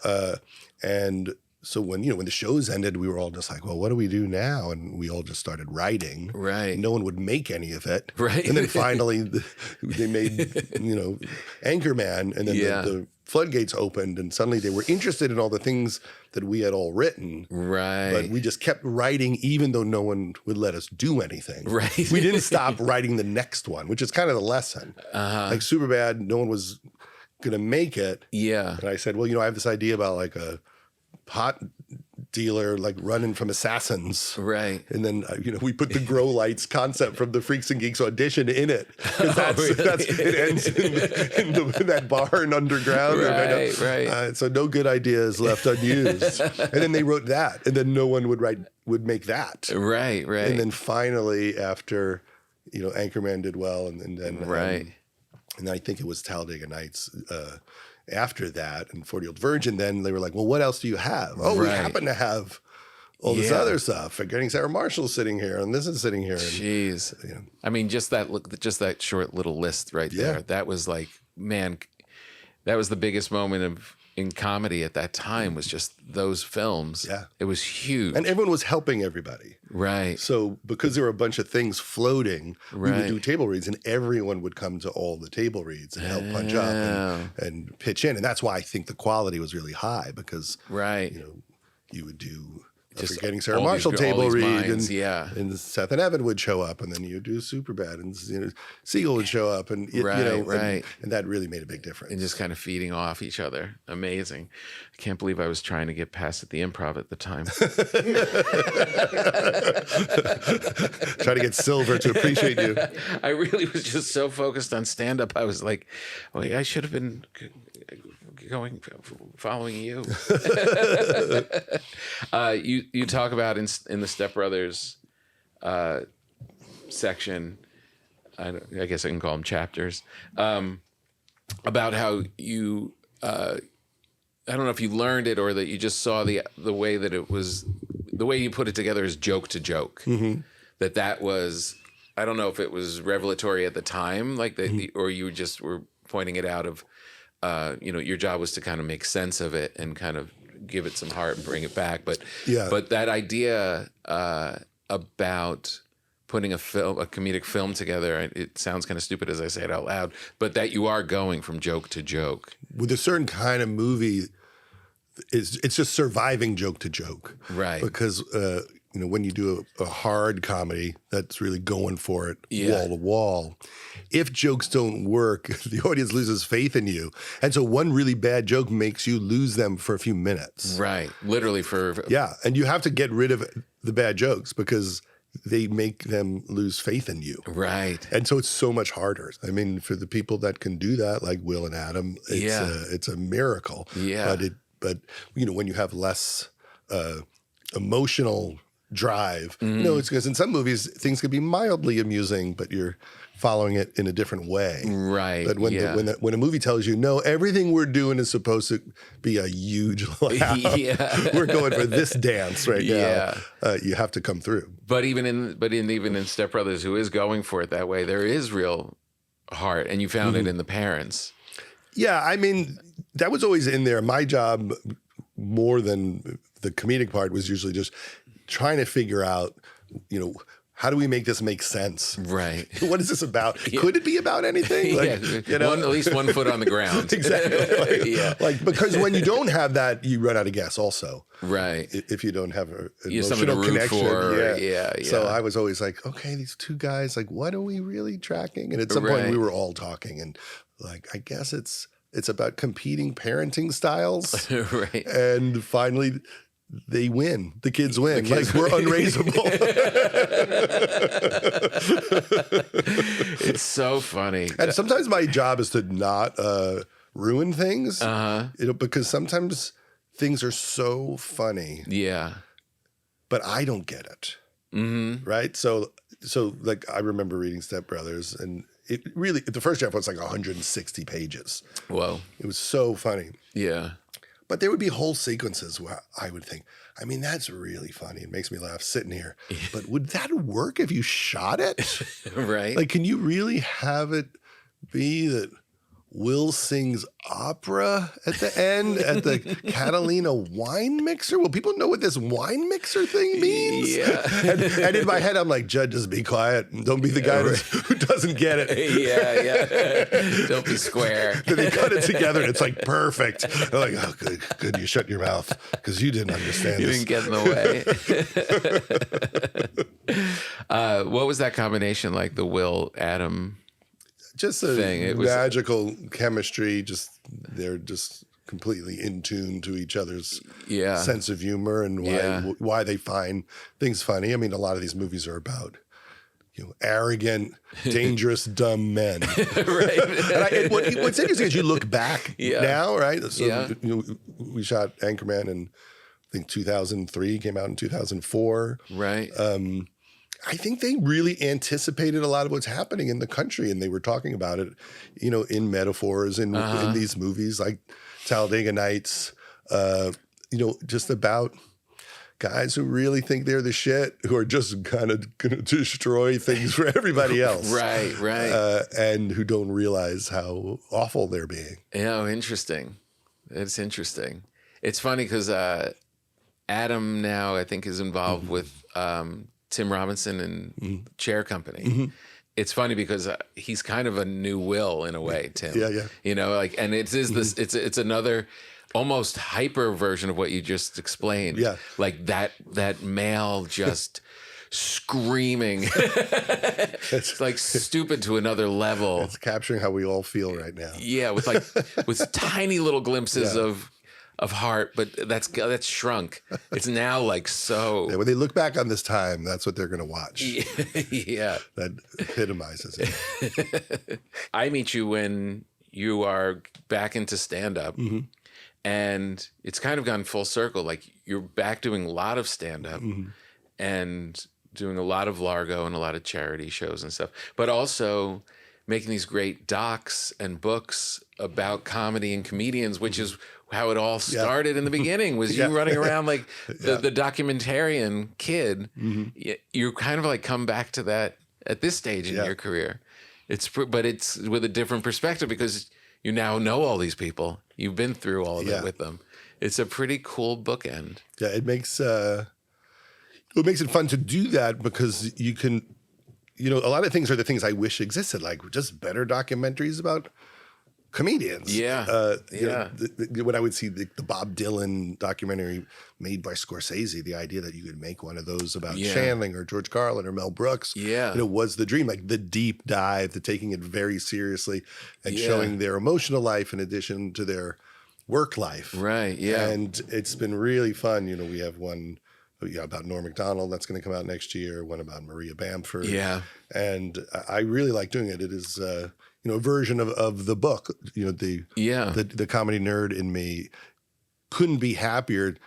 And so when the shows ended, we were all just like, well, what do we do now? And we all just started writing. Right. No one would make any of it. Right. And then finally they made, Anchorman, and then the floodgates opened, and suddenly they were interested in all the things that we had all written. Right. But we just kept writing even though no one would let us do anything. Right. We didn't stop writing the next one, which is kind of the lesson. Like Superbad, no one was going to make it. Yeah. And I said, well, I have this idea about like a pot dealer like running from assassins. Right. And then, we put the grow lights concept from the Freaks and Geeks audition in it. It ends in that barn underground. Right. So no good ideas left unused. And then they wrote that. And then no one would make that. Right. And then finally, after, Anchorman did well, and then and I think it was Talladega Nights after that, and 40-Year-Old Virgin, then they were like, well, what else do you have? Oh, we happen to have all this other stuff. Forgetting Sarah Marshall sitting here, and this is sitting here. And, jeez. I mean, just that short little list right there. That was like, man, that was the biggest moment in comedy at that time, was just those films. Yeah. It was huge. And everyone was helping everybody. Right. So because there were a bunch of things floating, we would do table reads, and everyone would come to all the table reads and help punch up and pitch in. And that's why I think the quality was really high, because you would do just Forgetting Sarah Marshall table read, and Seth and Evan would show up, and then you do Superbad, and Siegel would show up, and and that really made a big difference. And just kind of feeding off each other. Amazing. I can't believe I was trying to get past at the Improv at the time. Try to get Silver to appreciate you. I really was just so focused on stand-up. I was like, I should have been following you. You talk about in the Step Brothers section, I guess I can call them chapters, about how you I don't know if you learned it or that you just saw the way that it was, the way you put it together is joke to joke. Mm-hmm. That was, I don't know if it was revelatory at the time, like that, or you just were pointing it out of, your job was to kind of make sense of it and kind of give it some heart and bring it back. But that idea about putting a comedic film together, it sounds kind of stupid as I say it out loud, but that you are going from joke to joke. With a certain kind of movie, it's just surviving joke to joke. Right. Because, when you do a hard comedy, that's really going for it wall to wall. If jokes don't work, the audience loses faith in you. And so one really bad joke makes you lose them for a few minutes. Right. Literally for... Yeah. And you have to get rid of the bad jokes because they make them lose faith in you. Right. And so it's so much harder. I mean, for the people that can do that, like Will and Adam, it's a miracle. Yeah. But when you have less emotional drive, it's because in some movies things can be mildly amusing, but you're following it in a different way. Right. But when a movie tells you, no, everything we're doing is supposed to be a huge laugh. We're going for this dance right now. You have to come through. But even in Step Brothers, who is going for it that way, there is real heart, and you found it in the parents. Yeah, I mean, that was always in there. My job, more than the comedic part, was usually just trying to figure out, how do we make this make sense? Right. What is this about? Could it be about anything? Like, at least 1 foot on the ground. Exactly. Because when you don't have that, you run out of gas also. Right. If you don't have an something to emotional root connection. for. So I was always like, okay, these two guys, like, what are we really tracking? And at some point we were all talking, and like, I guess it's about competing parenting styles. Right. And finally they win. The kids win. We're unraisable. It's so funny. And sometimes my job is to not ruin things. Because sometimes things are so funny. Yeah. But I don't get it. Mm-hmm. Right? So like I remember reading Step Brothers, and it really, the first draft was like 160 pages. Whoa. It was so funny. Yeah. But there would be whole sequences where I would think, I mean, that's really funny. It makes me laugh sitting here. But would that work if you shot it? Right. Like, can you really have it be that Will sings opera at the end at the Catalina wine mixer? Well, people know what this wine mixer thing means. Yeah. And in my head, I'm like, Judd, just be quiet. Don't be the guy who doesn't get it. Yeah. Don't be square. Then they cut it together and it's like perfect. They're like, oh, good, you shut your mouth because you didn't understand You this. didn't get in the way. What was that combination like, the Will, Adam... Just a thing. It magical chemistry. They're just completely in tune to each other's sense of humor and why they find things funny. I mean, a lot of these movies are about arrogant, dangerous, dumb men. Right. And what's interesting is you look back now, right? So we shot Anchorman in I think 2003, came out in 2004. Right. I think they really anticipated a lot of what's happening in the country, and they were talking about it, in metaphors in these movies like Talladega Nights, just about guys who really think they're the shit, who are just kind of going to destroy things for everybody else. Right. And who don't realize how awful they're being. Yeah, interesting. It's interesting. It's funny because Adam now, I think, is involved with... Tim Robinson and Chair Company. Mm-hmm. It's funny because he's kind of a new Will in a way, Tim. Yeah. And it's another almost hyper version of what you just explained. Yeah. Like that male just screaming. It's like stupid to another level. It's capturing how we all feel right now. Yeah, with tiny little glimpses of heart, but that's shrunk. It's now like so. Yeah, when they look back on this time, that's what they're going to watch. Yeah. That epitomizes it. I meet you when you are back into stand-up, and it's kind of gone full circle. Like, you're back doing a lot of stand-up and doing a lot of Largo and a lot of charity shows and stuff, but also making these great docs and books about comedy and comedians, which is how it all started in the beginning, was you running around like the documentarian kid. You kind of like come back to that at this stage in your career. But it's with a different perspective because you now know all these people. You've been through all of it with them. It's a pretty cool bookend. Yeah, it makes it fun to do that because you can, a lot of things are the things I wish existed, like just better documentaries about comedians. When I would see the Bob Dylan documentary made by Scorsese, the idea that you could make one of those about Shandling or George Carlin or Mel Brooks, was the dream, like the deep dive, the taking it very seriously and showing their emotional life in addition to their work life. Right, yeah. And it's been really fun. We have one about Norm Macdonald that's going to come out next year, one about Maria Bamford. Yeah. And I really like doing it. It is a version of the book. The comedy nerd in me couldn't be happier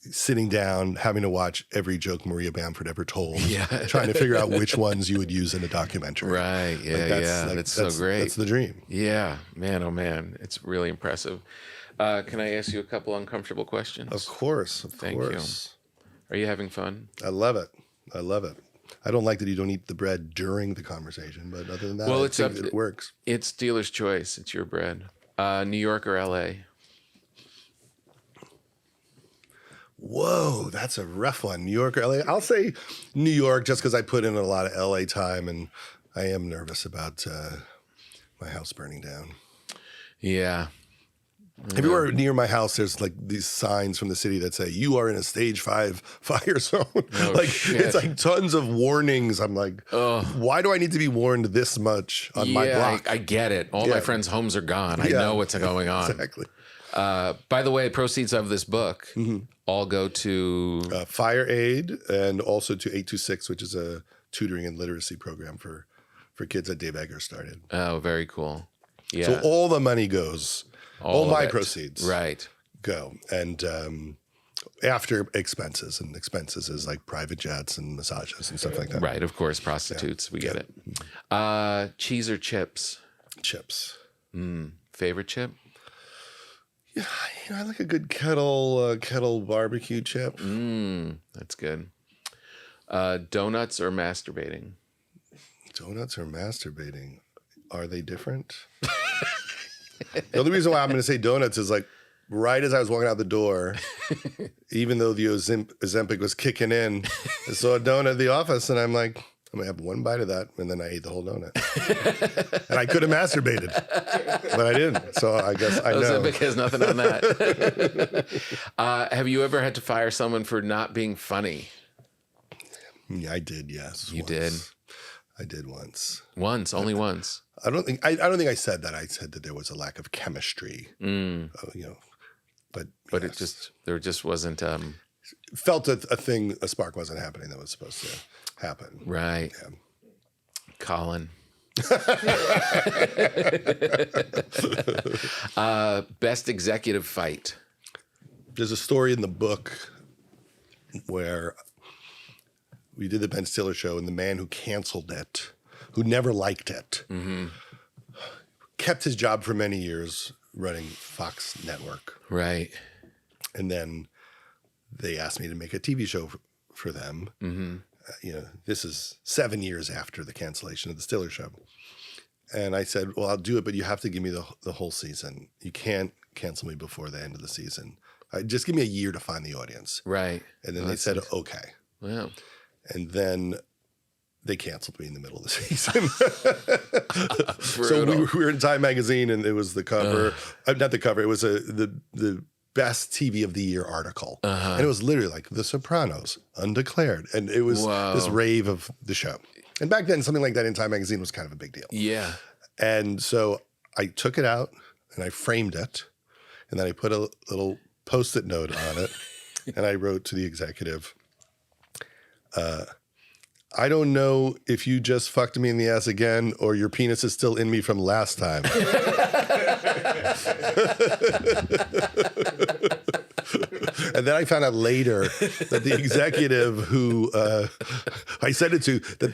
sitting down, having to watch every joke Maria Bamford ever told, trying to figure out which ones you would use in a documentary. Right, that's so great. That's the dream. Yeah, man, oh man, it's really impressive. Can I ask you a couple uncomfortable questions? Of course, Thank you. Are you having fun? I love it. I don't like that you don't eat the bread during the conversation, but other than that, I think it works. It's dealer's choice. It's your bread. New York or L.A.? Whoa, that's a rough one. New York or L.A.? I'll say New York just because I put in a lot of L.A. time, and I am nervous about my house burning down. Yeah. Everywhere near my house, there's like these signs from the city that say, "You are in a stage 5 fire zone." It's like tons of warnings. I'm like, why do I need to be warned this much on my block? I get it. All my friends' homes are gone. I know what's going on. Exactly. By the way, proceeds of this book all go to Fire Aid and also to 826, which is a tutoring and literacy program for kids that Dave Eggers started. Oh, very cool. Yeah. So all the money goes. All my proceeds go. And after expenses, and expenses is like private jets and massages and stuff like that. Right, of course, prostitutes. We get it. Cheese or chips? Chips. Favorite chip? Yeah, I like a good kettle barbecue chip. That's good. Donuts or masturbating? Donuts or masturbating? Are they different? The only reason why I'm going to say donuts is like right as I was walking out the door, even though the Ozempic was kicking in, I saw a donut at the office and I'm like, I'm going to have one bite of that. And then I ate the whole donut. And I could have masturbated, but I didn't. So I guess I know. Ozempic has nothing on that. Have you ever had to fire someone for not being funny? Yeah, I did, yes. You did? I did once. Once, only once. I don't think I said that. I said that there was a lack of chemistry. But there just wasn't. Felt a spark wasn't happening that was supposed to happen. Right. Yeah. Colin. Best executive fight. There's a story in the book where we did the Ben Stiller show, and the man who canceled it, who never liked it, kept his job for many years running Fox Network. Right. And then they asked me to make a TV show for them. This is 7 years after the cancellation of the Stiller show. And I said, well, I'll do it, but you have to give me the whole season. You can't cancel me before the end of the season. Just give me a year to find the audience. Right. And then they said, okay. Wow. And then they canceled me in the middle of the season. So we were in Time magazine, and it was the cover. Not the cover. It was the best TV of the year article. And it was literally like The Sopranos, undeclared. And it was this rave of the show. And back then, something like that in Time magazine was kind of a big deal. Yeah. And so I took it out and I framed it. And then I put a little Post-it note on it. And I wrote to the executive, I don't know if you just fucked me in the ass again or your penis is still in me from last time. And And then I found out later that the executive who I sent it to, that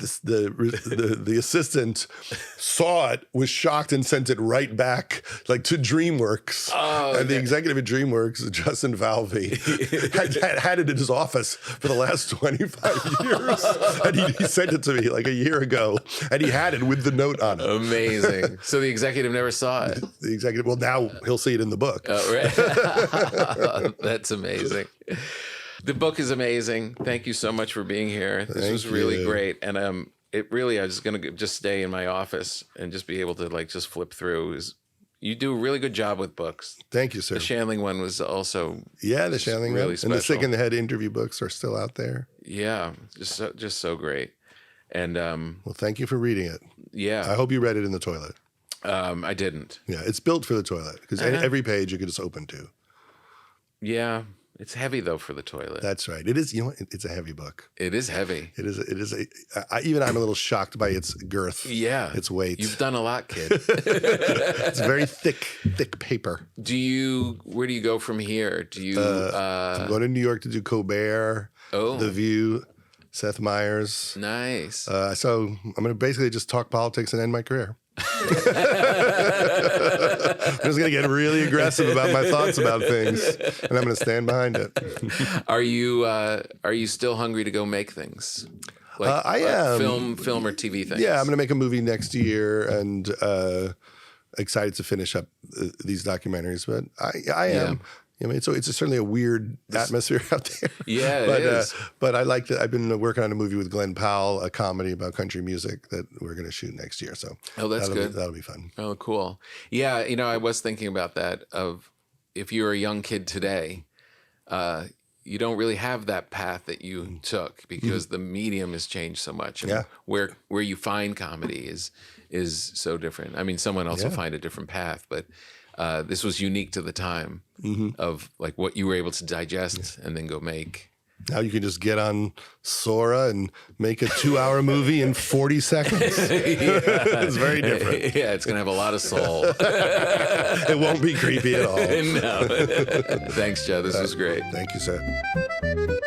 the assistant saw it, was shocked, and sent it right back like to DreamWorks. Oh, and the executive at DreamWorks, Justin Valvey, had it in his office for the last 25 years. And he sent it to me like a year ago, and he had it with the note on it. Amazing. So the executive never saw it. The executive, well, now he'll see it in the book. Oh, right. That's amazing. The book is amazing. Thank you so much for being here. This was really great. And I was going to just stay in my office and just be able to like just flip through. You do a really good job with books. Thank you, sir. The Shandling one was also the Shandling really one. special. And the Sick in the Head interview books are still out there. Yeah, just so great. And well, thank you for reading it. Yeah, I hope you read it in the toilet. I didn't. Yeah, it's built for the toilet because every page you could just open to. Yeah, it's heavy though for the toilet. That's right. It is. You know what? It's a heavy book. It is heavy. It is. Even I'm a little shocked by its girth. Yeah, its weight. You've done a lot, kid. It's very thick paper. Where do you go from here? Do you? I'm going to New York to do Colbert. Oh, The View. Seth Meyers. Nice. So I'm going to basically just talk politics and end my career. I'm just going to get really aggressive about my thoughts about things, and I'm going to stand behind it. Are you still hungry to go make things? Like, I am. Film or TV things? Yeah, I'm going to make a movie next year, and excited to finish up these documentaries. But I am. I mean, so it's certainly a weird atmosphere out there. Yeah, it is. But I like that. I've been working on a movie with Glenn Powell, a comedy about country music that we're going to shoot next year. So that's good. That'll be fun. Oh, cool. Yeah, I was thinking about that. Of if you're a young kid today, you don't really have that path that you took because the medium has changed so much. And where you find comedy is so different. I mean, someone else will find a different path, but. This was unique to the time of like what you were able to digest and then go make. Now you can just get on Sora and make a 2-hour movie in 40 seconds. It's very different. Yeah, it's going to have a lot of soul. It won't be creepy at all. No. Thanks, Joe. This was great. Thank you, sir.